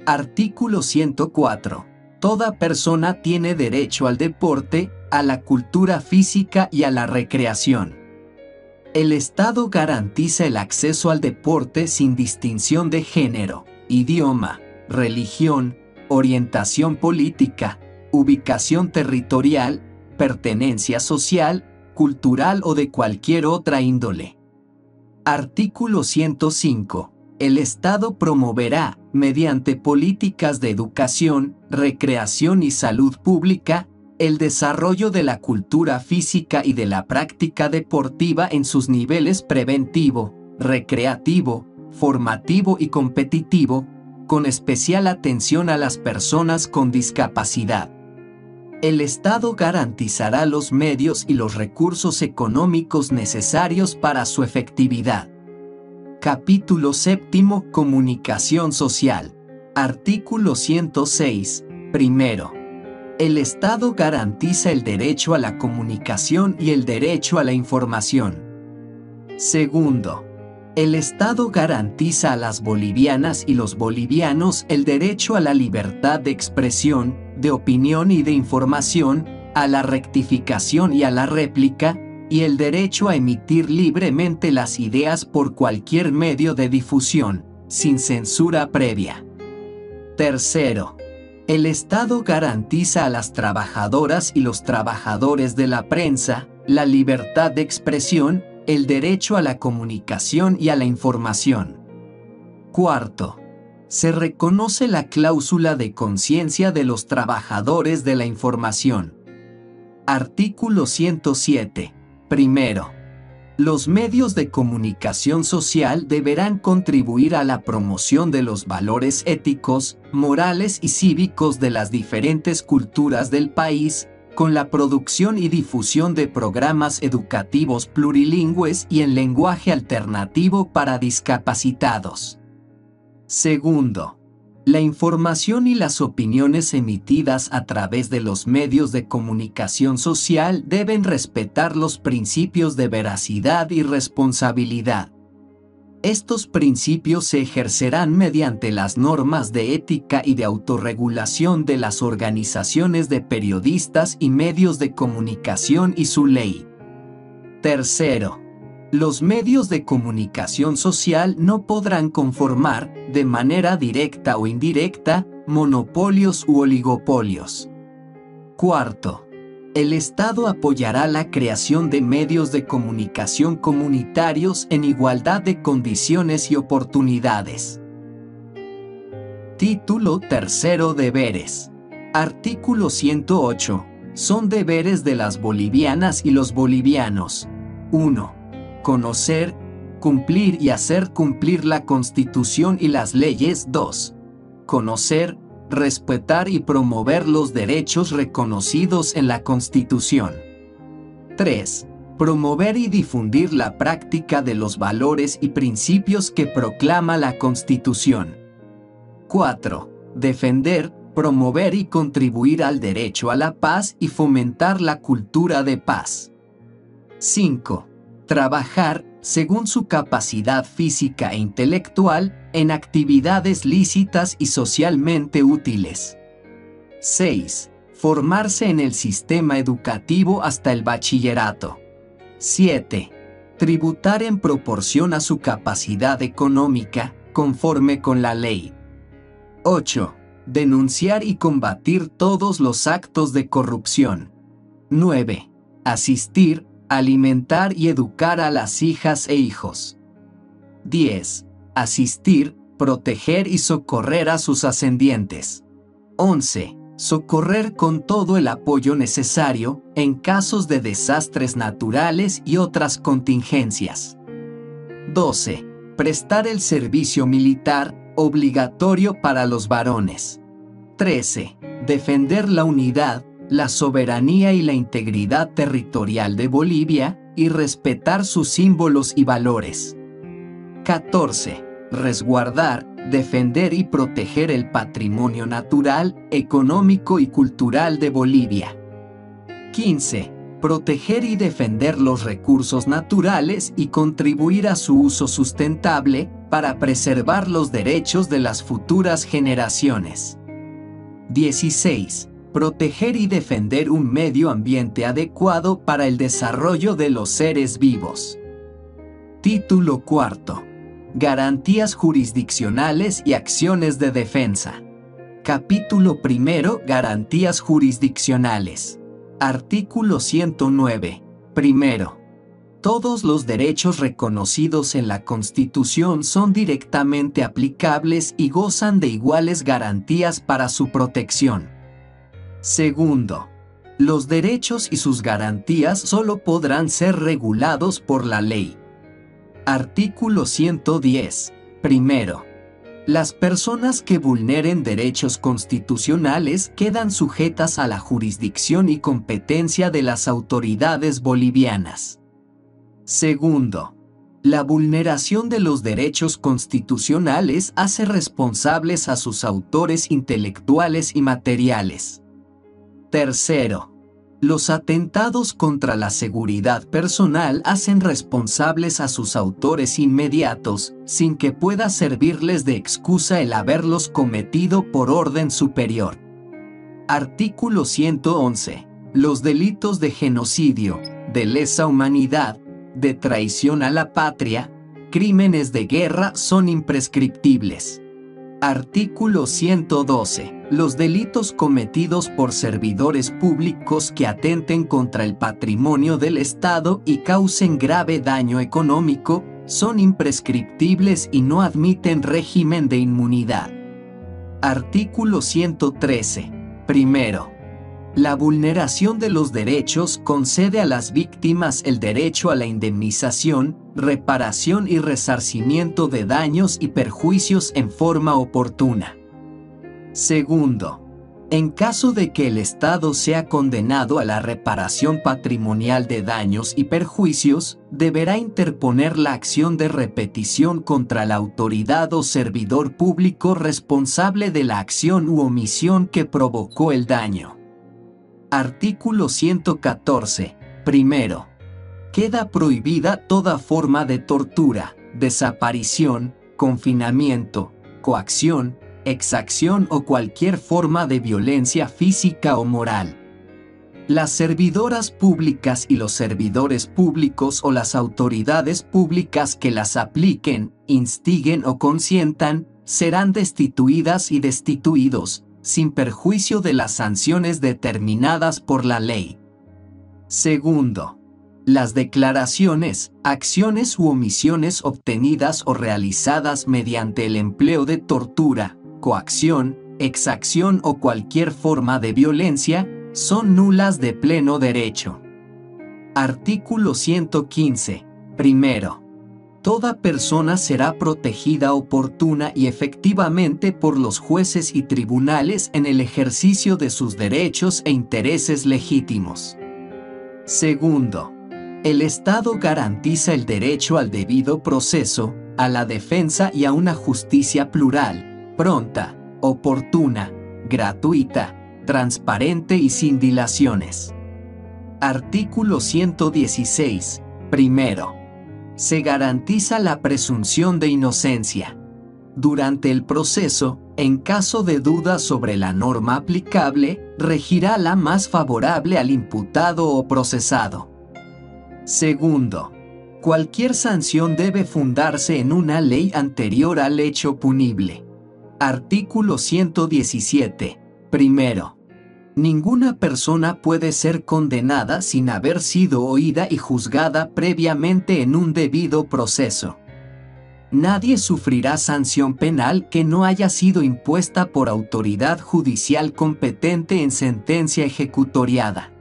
Artículo 104. Toda persona tiene derecho al deporte, a la cultura física y a la recreación. El Estado garantiza el acceso al deporte sin distinción de género, idioma, religión, orientación política, ubicación territorial, pertenencia social, cultural o de cualquier otra índole. Artículo 105. El Estado promoverá, mediante políticas de educación, recreación y salud pública, el desarrollo de la cultura física y de la práctica deportiva en sus niveles preventivo, recreativo, formativo y competitivo, con especial atención a las personas con discapacidad. El Estado garantizará los medios y los recursos económicos necesarios para su efectividad. Capítulo 7. Comunicación social. Artículo 106. Primero. El Estado garantiza el derecho a la comunicación y el derecho a la información. Segundo. El Estado garantiza a las bolivianas y los bolivianos el derecho a la libertad de expresión, de opinión y de información, a la rectificación y a la réplica, y el derecho a emitir libremente las ideas por cualquier medio de difusión, sin censura previa. Tercero. El Estado garantiza a las trabajadoras y los trabajadores de la prensa la libertad de expresión, el derecho a la comunicación y a la información. Cuarto. Se reconoce la cláusula de conciencia de los trabajadores de la información. Artículo 107. Primero. Los medios de comunicación social deberán contribuir a la promoción de los valores éticos, morales y cívicos de las diferentes culturas del país, con la producción y difusión de programas educativos plurilingües y en lenguaje alternativo para discapacitados. Segundo. La información y las opiniones emitidas a través de los medios de comunicación social deben respetar los principios de veracidad y responsabilidad. Estos principios se ejercerán mediante las normas de ética y de autorregulación de las organizaciones de periodistas y medios de comunicación y su ley. Tercero. Los medios de comunicación social no podrán conformar, de manera directa o indirecta, monopolios u oligopolios. Cuarto. El Estado apoyará la creación de medios de comunicación comunitarios en igualdad de condiciones y oportunidades. Título 3. Deberes. Artículo 108. Son deberes de las bolivianas y los bolivianos. 1. Conocer, cumplir y hacer cumplir la Constitución y las leyes. 2. Conocer, respetar y promover los derechos reconocidos en la Constitución. 3. Promover y difundir la práctica de los valores y principios que proclama la Constitución. 4. Defender, promover y contribuir al derecho a la paz y fomentar la cultura de paz. 5. Trabajar, según su capacidad física e intelectual, en actividades lícitas y socialmente útiles. 6. Formarse en el sistema educativo hasta el bachillerato. 7. Tributar en proporción a su capacidad económica, conforme con la ley. 8. Denunciar y combatir todos los actos de corrupción. 9. Asistir, alimentar y educar a las hijas e hijos. 10. Asistir, proteger y socorrer a sus ascendientes. 11. Socorrer con todo el apoyo necesario en casos de desastres naturales y otras contingencias. 12. Prestar el servicio militar obligatorio para los varones. 13. Defender la unidad, la soberanía y la integridad territorial de Bolivia, y respetar sus símbolos y valores. 14. Resguardar, defender y proteger el patrimonio natural, económico y cultural de Bolivia. 15. Proteger y defender los recursos naturales y contribuir a su uso sustentable para preservar los derechos de las futuras generaciones. 16. Proteger y defender un medio ambiente adecuado para el desarrollo de los seres vivos. Título cuarto. Garantías jurisdiccionales y acciones de defensa. Capítulo primero. Garantías jurisdiccionales. Artículo 109. Primero. Todos los derechos reconocidos en la Constitución son directamente aplicables y gozan de iguales garantías para su protección. Segundo. Los derechos y sus garantías solo podrán ser regulados por la ley. Artículo 110. Primero. Las personas que vulneren derechos constitucionales quedan sujetas a la jurisdicción y competencia de las autoridades bolivianas. Segundo. La vulneración de los derechos constitucionales hace responsables a sus autores intelectuales y materiales. Tercero. Los atentados contra la seguridad personal hacen responsables a sus autores inmediatos, sin que pueda servirles de excusa el haberlos cometido por orden superior. Artículo 111. Los delitos de genocidio, de lesa humanidad, de traición a la patria, crímenes de guerra son imprescriptibles. Artículo 112. Los delitos cometidos por servidores públicos que atenten contra el patrimonio del Estado y causen grave daño económico son imprescriptibles y no admiten régimen de inmunidad. Artículo 113. Primero. La vulneración de los derechos concede a las víctimas el derecho a la indemnización, reparación y resarcimiento de daños y perjuicios en forma oportuna. Segundo. En caso de que el Estado sea condenado a la reparación patrimonial de daños y perjuicios, deberá interponer la acción de repetición contra la autoridad o servidor público responsable de la acción u omisión que provocó el daño. Artículo 114. Primero. Queda prohibida toda forma de tortura, desaparición, confinamiento, coacción, exacción o cualquier forma de violencia física o moral. Las servidoras públicas y los servidores públicos o las autoridades públicas que las apliquen, instiguen o consientan, serán destituidas y destituidos, sin perjuicio de las sanciones determinadas por la ley. Segundo. Las declaraciones, acciones u omisiones obtenidas o realizadas mediante el empleo de tortura, coacción, exacción o cualquier forma de violencia, son nulas de pleno derecho. Artículo 115. Primero. Toda persona será protegida oportuna y efectivamente por los jueces y tribunales en el ejercicio de sus derechos e intereses legítimos. Segundo. El Estado garantiza el derecho al debido proceso, a la defensa y a una justicia plural, pronta, oportuna, gratuita, transparente y sin dilaciones. Artículo 116. Primero. Se garantiza la presunción de inocencia. Durante el proceso, en caso de duda sobre la norma aplicable, regirá la más favorable al imputado o procesado. Segundo. Cualquier sanción debe fundarse en una ley anterior al hecho punible. Artículo 117. Primero. Ninguna persona puede ser condenada sin haber sido oída y juzgada previamente en un debido proceso. Nadie sufrirá sanción penal que no haya sido impuesta por autoridad judicial competente en sentencia ejecutoriada.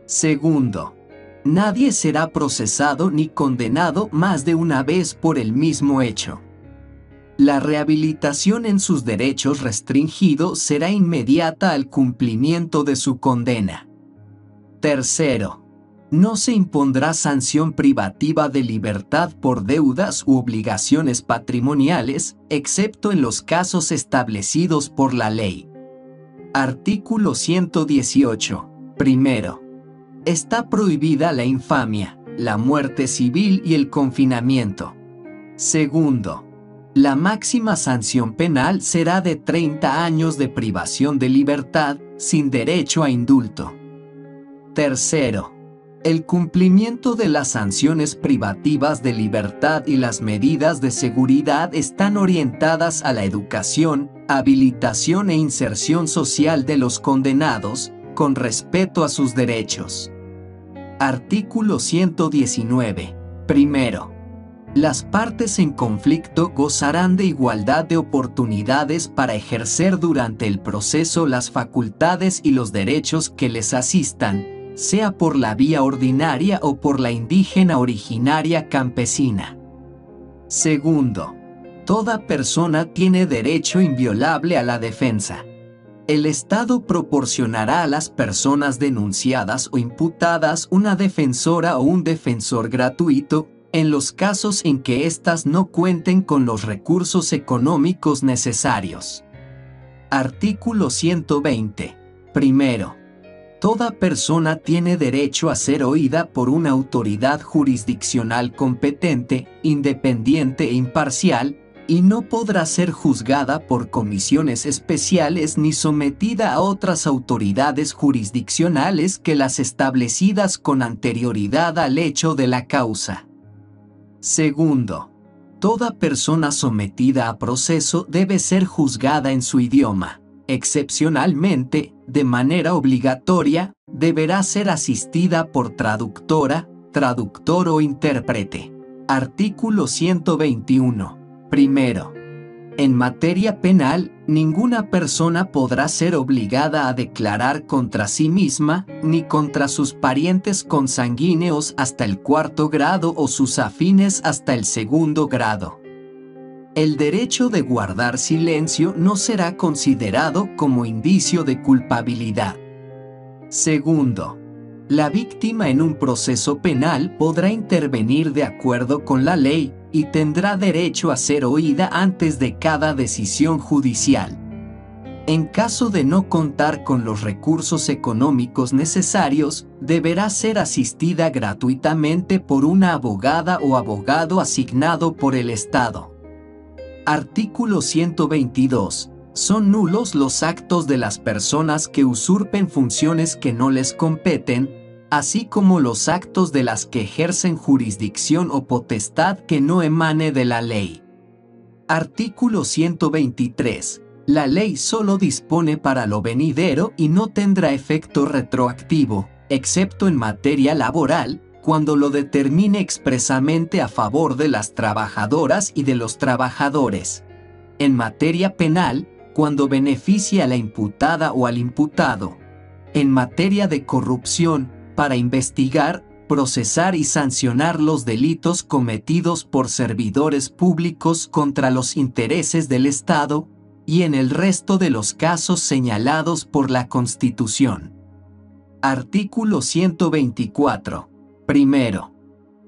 Segundo. Nadie será procesado ni condenado más de una vez por el mismo hecho. La rehabilitación en sus derechos restringidos será inmediata al cumplimiento de su condena. Tercero, no se impondrá sanción privativa de libertad por deudas u obligaciones patrimoniales, excepto en los casos establecidos por la ley. Artículo 118. Primero, está prohibida la infamia, la muerte civil y el confinamiento. Segundo, la máxima sanción penal será de 30 años de privación de libertad, sin derecho a indulto. Tercero, el cumplimiento de las sanciones privativas de libertad y las medidas de seguridad están orientadas a la educación, habilitación e inserción social de los condenados, con respeto a sus derechos. Artículo 119. Primero, las partes en conflicto gozarán de igualdad de oportunidades para ejercer durante el proceso las facultades y los derechos que les asistan, sea por la vía ordinaria o por la indígena originaria campesina. Segundo, toda persona tiene derecho inviolable a la defensa. El Estado proporcionará a las personas denunciadas o imputadas una defensora o un defensor gratuito, en los casos en que éstas no cuenten con los recursos económicos necesarios. Artículo 120. Primero, toda persona tiene derecho a ser oída por una autoridad jurisdiccional competente, independiente e imparcial, y no podrá ser juzgada por comisiones especiales ni sometida a otras autoridades jurisdiccionales que las establecidas con anterioridad al hecho de la causa. Segundo, toda persona sometida a proceso debe ser juzgada en su idioma. Excepcionalmente, de manera obligatoria, deberá ser asistida por traductora, traductor o intérprete. Artículo 121. Primero, en materia penal, ninguna persona podrá ser obligada a declarar contra sí misma, ni contra sus parientes consanguíneos hasta el 4º grado o sus afines hasta el 2º grado. El derecho de guardar silencio no será considerado como indicio de culpabilidad. Segundo, la víctima en un proceso penal podrá intervenir de acuerdo con la ley y tendrá derecho a ser oída antes de cada decisión judicial. En caso de no contar con los recursos económicos necesarios, deberá ser asistida gratuitamente por una abogada o abogado asignado por el Estado. Artículo 122. Son nulos los actos de las personas que usurpen funciones que no les competen, así como los actos de las que ejercen jurisdicción o potestad que no emane de la ley. Artículo 123. La ley solo dispone para lo venidero y no tendrá efecto retroactivo, excepto en materia laboral, cuando lo determine expresamente a favor de las trabajadoras y de los trabajadores. En materia penal, cuando beneficie a la imputada o al imputado. En materia de corrupción, para investigar, procesar y sancionar los delitos cometidos por servidores públicos contra los intereses del Estado, y en el resto de los casos señalados por la Constitución. Artículo 124. Primero,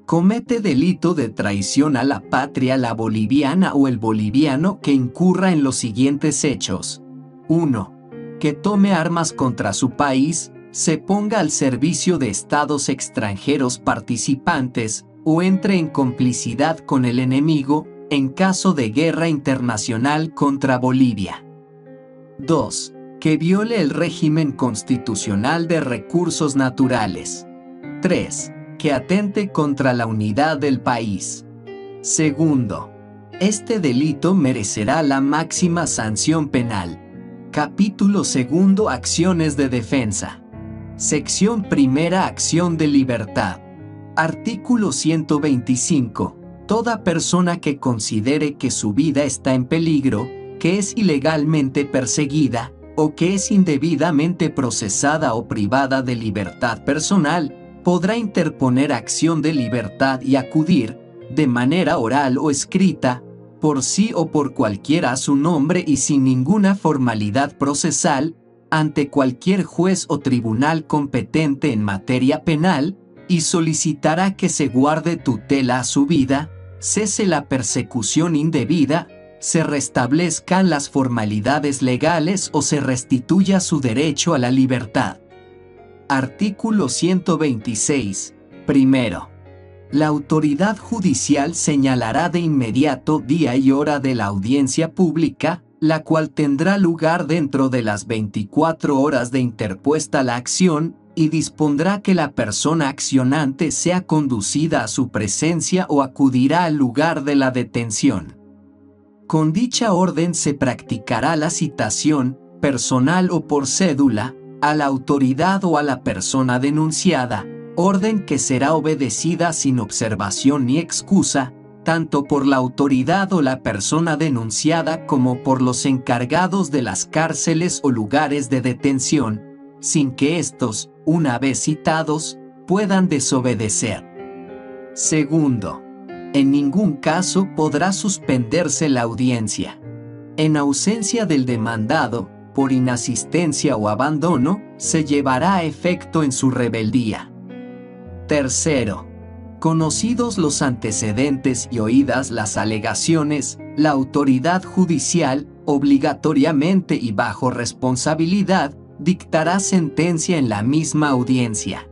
comete delito de traición a la patria la boliviana o el boliviano que incurra en los siguientes hechos. 1. Que tome armas contra su país, se ponga al servicio de estados extranjeros participantes o entre en complicidad con el enemigo en caso de guerra internacional contra Bolivia. 2. Que viole el régimen constitucional de recursos naturales. 3. Que atente contra la unidad del país. Segundo, este delito merecerá la máxima sanción penal. Capítulo 2. Acciones de defensa. Sección 1. Acción de libertad. Artículo 125. Toda persona que considere que su vida está en peligro, que es ilegalmente perseguida, o que es indebidamente procesada o privada de libertad personal, podrá interponer acción de libertad y acudir, de manera oral o escrita, por sí o por cualquiera a su nombre y sin ninguna formalidad procesal, ante cualquier juez o tribunal competente en materia penal, y solicitará que se guarde tutela a su vida, cese la persecución indebida, se restablezcan las formalidades legales o se restituya su derecho a la libertad. Artículo 126. Primero, la autoridad judicial señalará de inmediato día y hora de la audiencia pública, la cual tendrá lugar dentro de las 24 horas de interpuesta la acción, y dispondrá que la persona accionante sea conducida a su presencia o acudirá al lugar de la detención. Con dicha orden se practicará la citación, personal o por cédula, a la autoridad o a la persona denunciada, orden que será obedecida sin observación ni excusa, tanto por la autoridad o la persona denunciada como por los encargados de las cárceles o lugares de detención, sin que éstos, una vez citados, puedan desobedecer. Segundo, en ningún caso podrá suspenderse la audiencia. En ausencia del demandado, por inasistencia o abandono, se llevará a efecto en su rebeldía. Tercero, conocidos los antecedentes y oídas las alegaciones, la autoridad judicial, obligatoriamente y bajo responsabilidad, dictará sentencia en la misma audiencia.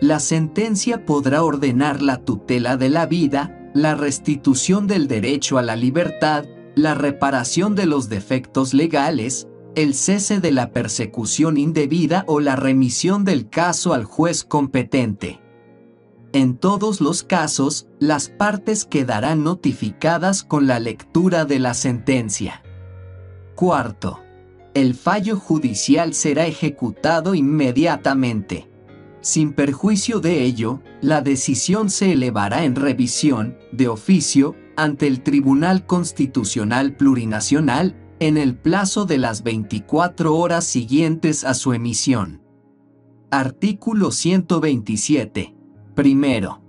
La sentencia podrá ordenar la tutela de la vida, la restitución del derecho a la libertad, la reparación de los defectos legales, el cese de la persecución indebida o la remisión del caso al juez competente. En todos los casos, las partes quedarán notificadas con la lectura de la sentencia. Cuarto, el fallo judicial será ejecutado inmediatamente. Sin perjuicio de ello, la decisión se elevará en revisión, de oficio, ante el Tribunal Constitucional Plurinacional, en el plazo de las 24 horas siguientes a su emisión. Artículo 127. Primero,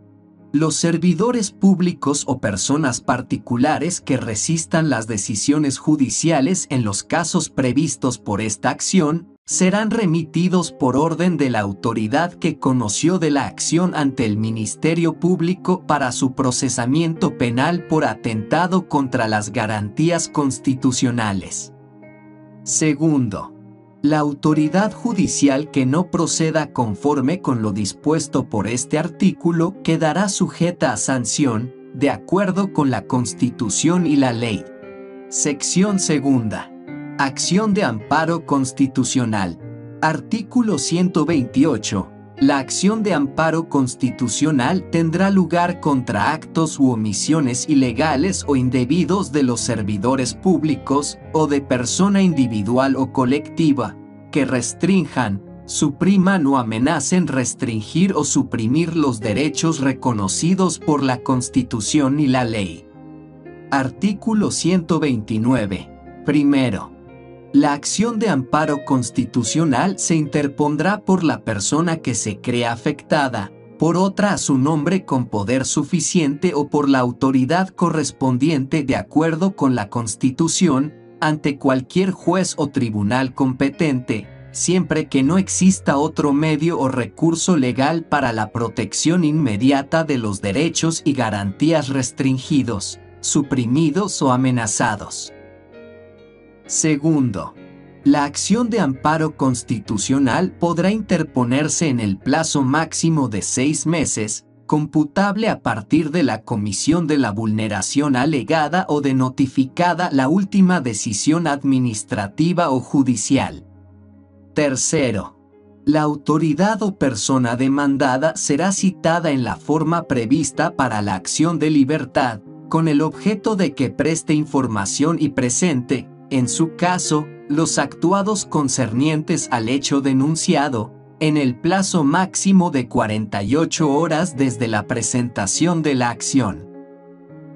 los servidores públicos o personas particulares que resistan las decisiones judiciales en los casos previstos por esta acción, serán remitidos por orden de la autoridad que conoció de la acción ante el Ministerio Público para su procesamiento penal por atentado contra las garantías constitucionales. Segundo, la autoridad judicial que no proceda conforme con lo dispuesto por este artículo quedará sujeta a sanción, de acuerdo con la Constitución y la ley. Sección segunda. Acción de amparo constitucional. Artículo 128. La acción de amparo constitucional tendrá lugar contra actos u omisiones ilegales o indebidos de los servidores públicos o de persona individual o colectiva, que restrinjan, supriman o amenacen restringir o suprimir los derechos reconocidos por la Constitución y la ley. Artículo 129. Primero, la acción de amparo constitucional se interpondrá por la persona que se crea afectada, por otra a su nombre con poder suficiente o por la autoridad correspondiente de acuerdo con la Constitución, ante cualquier juez o tribunal competente, siempre que no exista otro medio o recurso legal para la protección inmediata de los derechos y garantías restringidos, suprimidos o amenazados. Segundo, la acción de amparo constitucional podrá interponerse en el plazo máximo de 6 meses, computable a partir de la comisión de la vulneración alegada o de notificada la última decisión administrativa o judicial. Tercero, la autoridad o persona demandada será citada en la forma prevista para la acción de libertad, con el objeto de que preste información y presente, en su caso, los actuados concernientes al hecho denunciado, en el plazo máximo de 48 horas desde la presentación de la acción.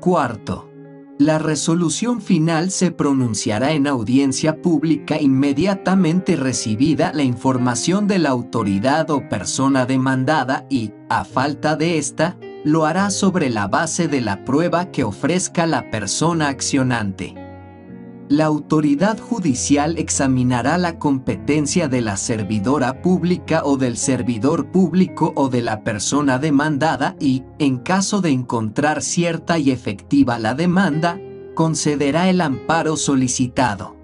Cuarto, la resolución final se pronunciará en audiencia pública inmediatamente recibida la información de la autoridad o persona demandada y, a falta de esta, lo hará sobre la base de la prueba que ofrezca la persona accionante. La autoridad judicial examinará la competencia de la servidora pública o del servidor público o de la persona demandada y, en caso de encontrar cierta y efectiva la demanda, concederá el amparo solicitado.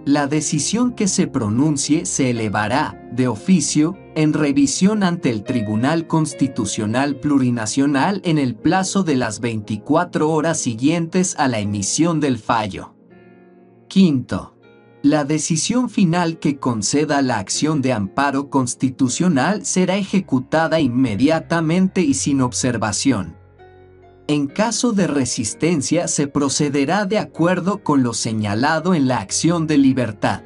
La decisión que se pronuncie se elevará, de oficio, en revisión ante el Tribunal Constitucional Plurinacional en el plazo de las 24 horas siguientes a la emisión del fallo. Quinto, la decisión final que conceda la acción de amparo constitucional será ejecutada inmediatamente y sin observación. En caso de resistencia se procederá de acuerdo con lo señalado en la acción de libertad.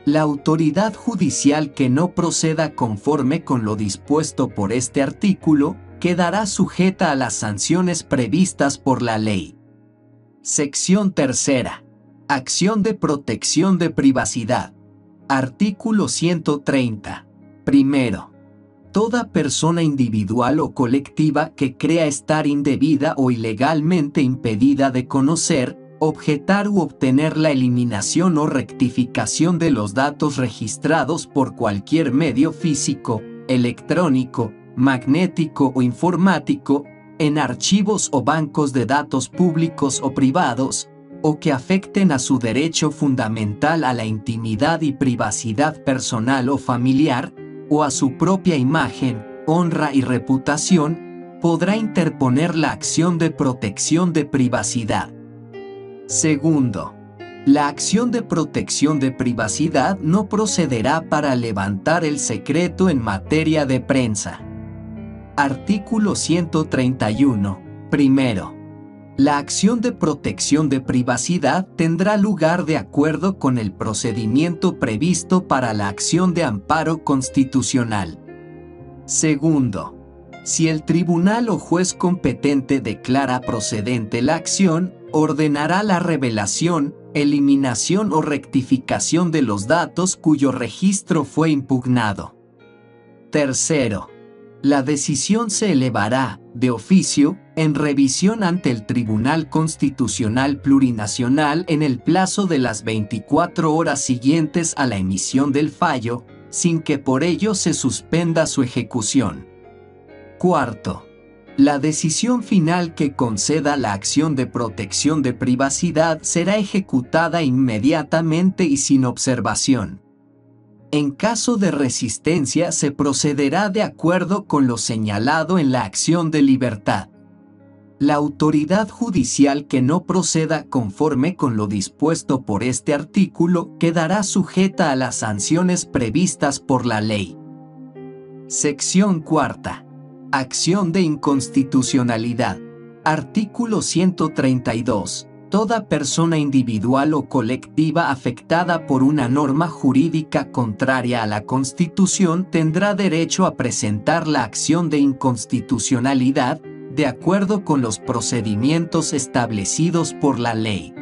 La autoridad judicial que no proceda conforme con lo dispuesto por este artículo quedará sujeta a las sanciones previstas por la ley. Sección tercera. Acción de protección de privacidad. Artículo 130. Primero. Toda persona individual o colectiva que crea estar indebida o ilegalmente impedida de conocer, objetar u obtener la eliminación o rectificación de los datos registrados por cualquier medio físico, electrónico, magnético o informático, en archivos o bancos de datos públicos o privados, o que afecten a su derecho fundamental a la intimidad y privacidad personal o familiar, o a su propia imagen, honra y reputación, podrá interponer la acción de protección de privacidad. Segundo, la acción de protección de privacidad no procederá para levantar el secreto en materia de prensa. Artículo 131. Primero. La acción de protección de privacidad tendrá lugar de acuerdo con el procedimiento previsto para la acción de amparo constitucional. Segundo, si el tribunal o juez competente declara procedente la acción, ordenará la revelación, eliminación o rectificación de los datos cuyo registro fue impugnado. Tercero, la decisión se elevará, de oficio, en revisión ante el Tribunal Constitucional Plurinacional en el plazo de las 24 horas siguientes a la emisión del fallo, sin que por ello se suspenda su ejecución. Cuarto, la decisión final que conceda la acción de protección de privacidad será ejecutada inmediatamente y sin observación. En caso de resistencia se procederá de acuerdo con lo señalado en la acción de libertad. La autoridad judicial que no proceda conforme con lo dispuesto por este artículo quedará sujeta a las sanciones previstas por la ley. Sección cuarta. Acción de inconstitucionalidad. Artículo 132. Toda persona individual o colectiva afectada por una norma jurídica contraria a la Constitución tendrá derecho a presentar la acción de inconstitucionalidad, de acuerdo con los procedimientos establecidos por la ley.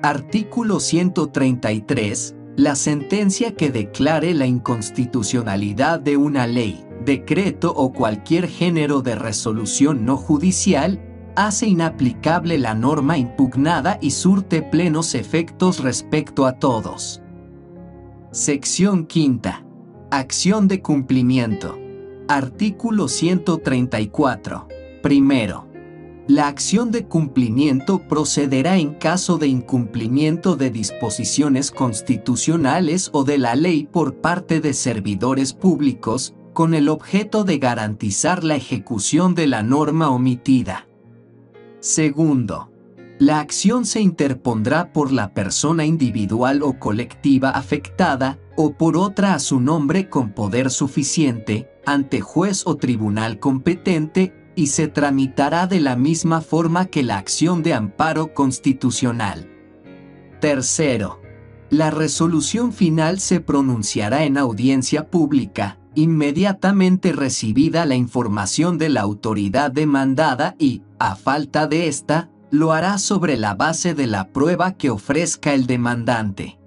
Artículo 133. La sentencia que declare la inconstitucionalidad de una ley, decreto o cualquier género de resolución no judicial, hace inaplicable la norma impugnada y surte plenos efectos respecto a todos. Sección quinta. Acción de cumplimiento. Artículo 134. Primero. La acción de cumplimiento procederá en caso de incumplimiento de disposiciones constitucionales o de la ley por parte de servidores públicos, con el objeto de garantizar la ejecución de la norma omitida. Segundo, la acción se interpondrá por la persona individual o colectiva afectada, o por otra a su nombre con poder suficiente, ante juez o tribunal competente, y se tramitará de la misma forma que la acción de amparo constitucional. Tercero, la resolución final se pronunciará en audiencia pública, inmediatamente recibida la información de la autoridad demandada y, a falta de esta, lo hará sobre la base de la prueba que ofrezca el demandante.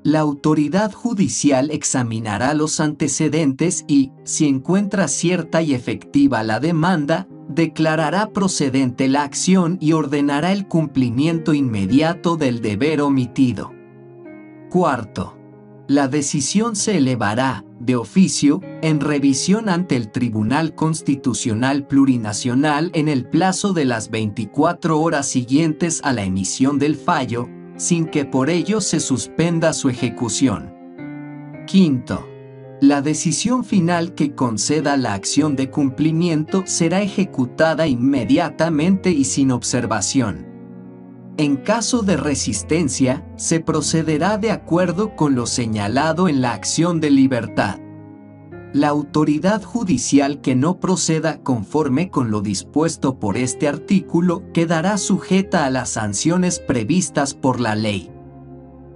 La autoridad judicial examinará los antecedentes y, si encuentra cierta y efectiva la demanda, declarará procedente la acción y ordenará el cumplimiento inmediato del deber omitido. Cuarto, la decisión se elevará, de oficio, en revisión ante el Tribunal Constitucional Plurinacional en el plazo de las 24 horas siguientes a la emisión del fallo, sin que por ello se suspenda su ejecución. Quinto, la decisión final que conceda la acción de cumplimiento será ejecutada inmediatamente y sin observación. En caso de resistencia, se procederá de acuerdo con lo señalado en la acción de libertad. La autoridad judicial que no proceda conforme con lo dispuesto por este artículo quedará sujeta a las sanciones previstas por la ley.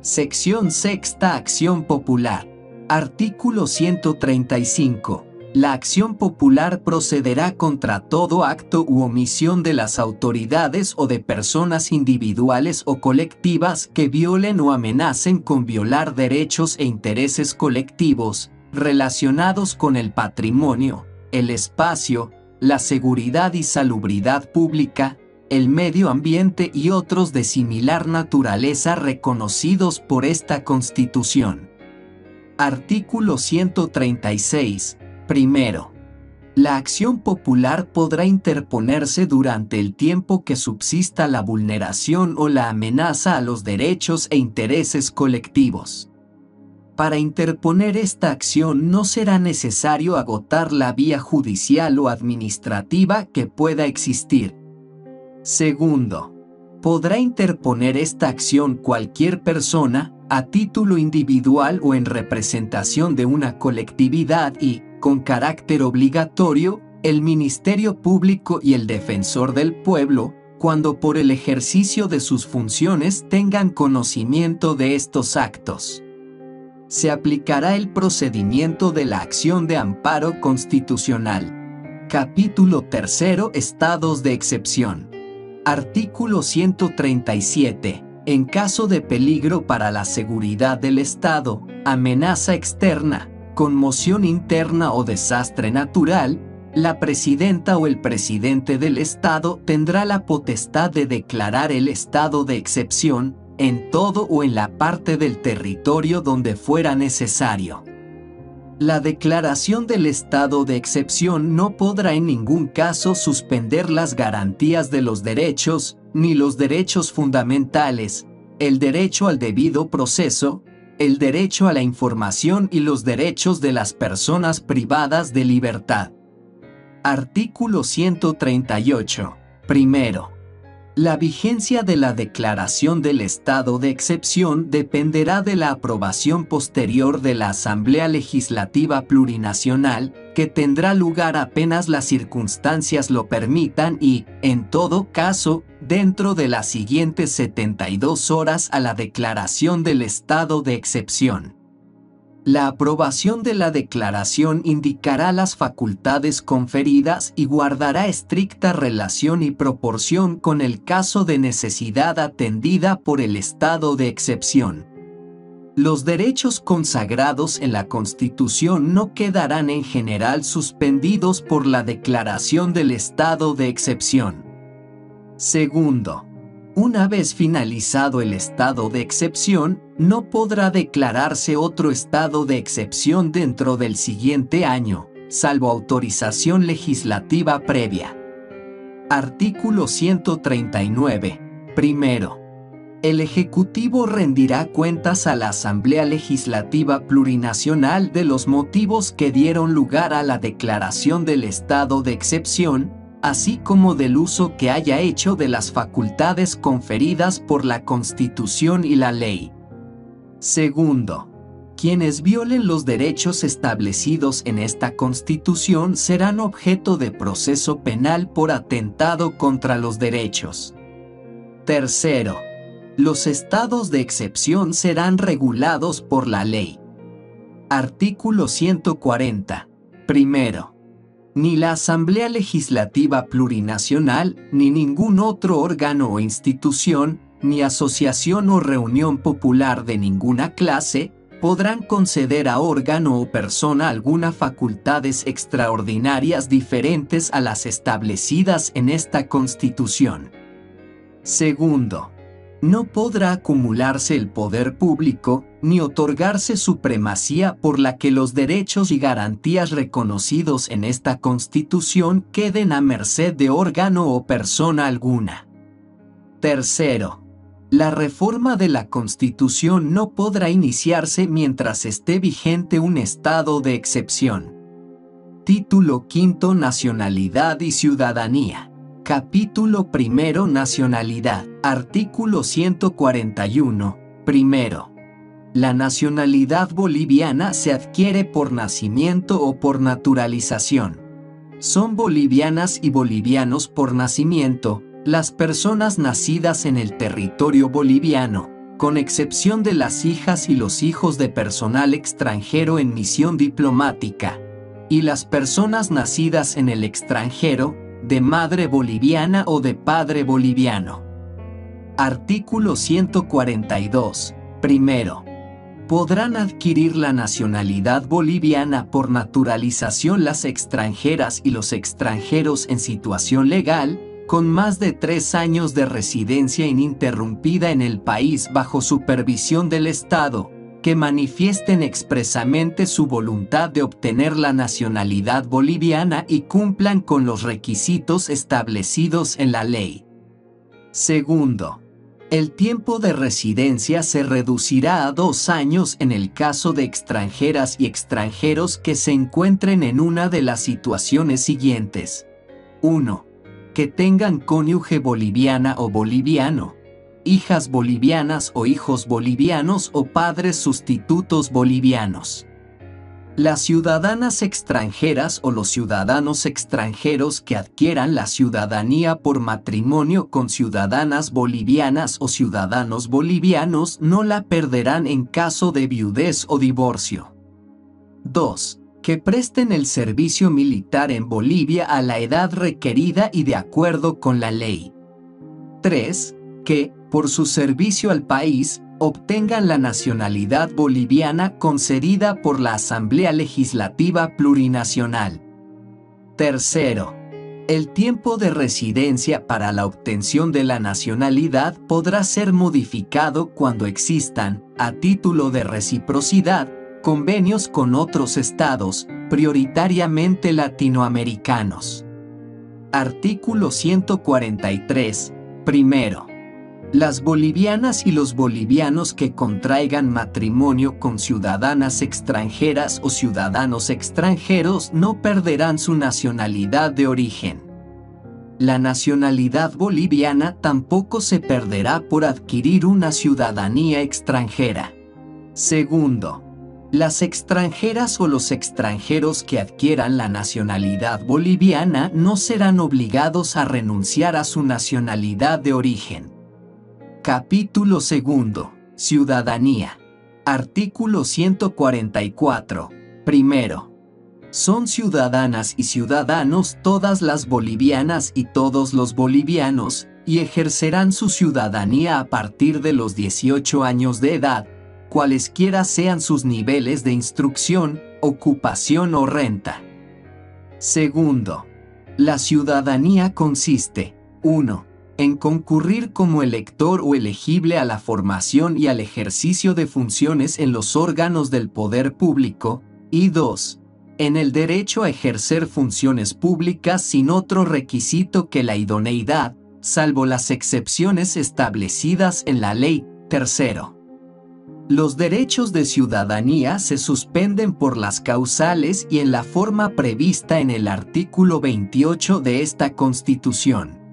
Sección sexta. Acción popular. Artículo 135. La acción popular procederá contra todo acto u omisión de las autoridades o de personas individuales o colectivas que violen o amenacen con violar derechos e intereses colectivos relacionados con el patrimonio, el espacio, la seguridad y salubridad pública, el medio ambiente y otros de similar naturaleza reconocidos por esta Constitución. Artículo 136. Primero, la acción popular podrá interponerse durante el tiempo que subsista la vulneración o la amenaza a los derechos e intereses colectivos. Para interponer esta acción no será necesario agotar la vía judicial o administrativa que pueda existir. Segundo, podrá interponer esta acción cualquier persona, a título individual o en representación de una colectividad y, con carácter obligatorio, el Ministerio Público y el Defensor del Pueblo, cuando por el ejercicio de sus funciones tengan conocimiento de estos actos. Se aplicará el procedimiento de la acción de amparo constitucional. Capítulo 3. Estados de excepción. Artículo 137. En caso de peligro para la seguridad del Estado, amenaza externa, conmoción interna o desastre natural, la presidenta o el presidente del Estado tendrá la potestad de declarar el estado de excepción en todo o en la parte del territorio donde fuera necesario. La declaración del estado de excepción no podrá en ningún caso suspender las garantías de los derechos, ni los derechos fundamentales, el derecho al debido proceso, el derecho a la información y los derechos de las personas privadas de libertad. Artículo 138. Primero, la vigencia de la declaración del estado de excepción dependerá de la aprobación posterior de la Asamblea Legislativa Plurinacional, que tendrá lugar apenas las circunstancias lo permitan y, en todo caso, dentro de las siguientes 72 horas a la declaración del estado de excepción. La aprobación de la declaración indicará las facultades conferidas y guardará estricta relación y proporción con el caso de necesidad atendida por el estado de excepción. Los derechos consagrados en la Constitución no quedarán en general suspendidos por la declaración del estado de excepción. Segundo, una vez finalizado el estado de excepción, no podrá declararse otro estado de excepción dentro del siguiente año, salvo autorización legislativa previa. Artículo 139. Primero, el Ejecutivo rendirá cuentas a la Asamblea Legislativa Plurinacional de los motivos que dieron lugar a la declaración del estado de excepción, así como del uso que haya hecho de las facultades conferidas por la Constitución y la ley. Segundo, quienes violen los derechos establecidos en esta Constitución serán objeto de proceso penal por atentado contra los derechos. Tercero, los estados de excepción serán regulados por la ley. Artículo 140. Primero, ni la Asamblea Legislativa Plurinacional, ni ningún otro órgano o institución, ni asociación o reunión popular de ninguna clase, podrán conceder a órgano o persona alguna facultades extraordinarias diferentes a las establecidas en esta Constitución. Segundo, no podrá acumularse el poder público, ni otorgarse supremacía por la que los derechos y garantías reconocidos en esta Constitución queden a merced de órgano o persona alguna. Tercero, la reforma de la Constitución no podrá iniciarse mientras esté vigente un estado de excepción. Título V. Nacionalidad y ciudadanía. Capítulo I. Nacionalidad. Artículo 141. Primero. La nacionalidad boliviana se adquiere por nacimiento o por naturalización. Son bolivianas y bolivianos por nacimiento las personas nacidas en el territorio boliviano, con excepción de las hijas y los hijos de personal extranjero en misión diplomática, y las personas nacidas en el extranjero, de madre boliviana o de padre boliviano. Artículo 142. Primero. Podrán adquirir la nacionalidad boliviana por naturalización las extranjeras y los extranjeros en situación legal, con más de 3 años de residencia ininterrumpida en el país bajo supervisión del Estado, que manifiesten expresamente su voluntad de obtener la nacionalidad boliviana y cumplan con los requisitos establecidos en la ley. Segundo, el tiempo de residencia se reducirá a 2 años en el caso de extranjeras y extranjeros que se encuentren en una de las situaciones siguientes. 1. Que tengan cónyuge boliviana o boliviano, hijas bolivianas o hijos bolivianos o padres sustitutos bolivianos. Las ciudadanas extranjeras o los ciudadanos extranjeros que adquieran la ciudadanía por matrimonio con ciudadanas bolivianas o ciudadanos bolivianos no la perderán en caso de viudez o divorcio. 2. Que presten el servicio militar en Bolivia a la edad requerida y de acuerdo con la ley. 3. Que, por su servicio al país, obtengan la nacionalidad boliviana concedida por la Asamblea Legislativa Plurinacional. Tercero, el tiempo de residencia para la obtención de la nacionalidad podrá ser modificado cuando existan, a título de reciprocidad, convenios con otros estados, prioritariamente latinoamericanos. Artículo 143. Primero. Las bolivianas y los bolivianos que contraigan matrimonio con ciudadanas extranjeras o ciudadanos extranjeros no perderán su nacionalidad de origen. La nacionalidad boliviana tampoco se perderá por adquirir una ciudadanía extranjera. Segundo, las extranjeras o los extranjeros que adquieran la nacionalidad boliviana no serán obligados a renunciar a su nacionalidad de origen. Capítulo 2. Ciudadanía. Artículo 144. Primero. Son ciudadanas y ciudadanos todas las bolivianas y todos los bolivianos, y ejercerán su ciudadanía a partir de los 18 años de edad, cualesquiera sean sus niveles de instrucción, ocupación o renta. Segundo, la ciudadanía consiste, 1. En concurrir como elector o elegible a la formación y al ejercicio de funciones en los órganos del poder público, y 2. En el derecho a ejercer funciones públicas sin otro requisito que la idoneidad, salvo las excepciones establecidas en la ley. Tercero. Los derechos de ciudadanía se suspenden por las causales y en la forma prevista en el artículo 28 de esta Constitución.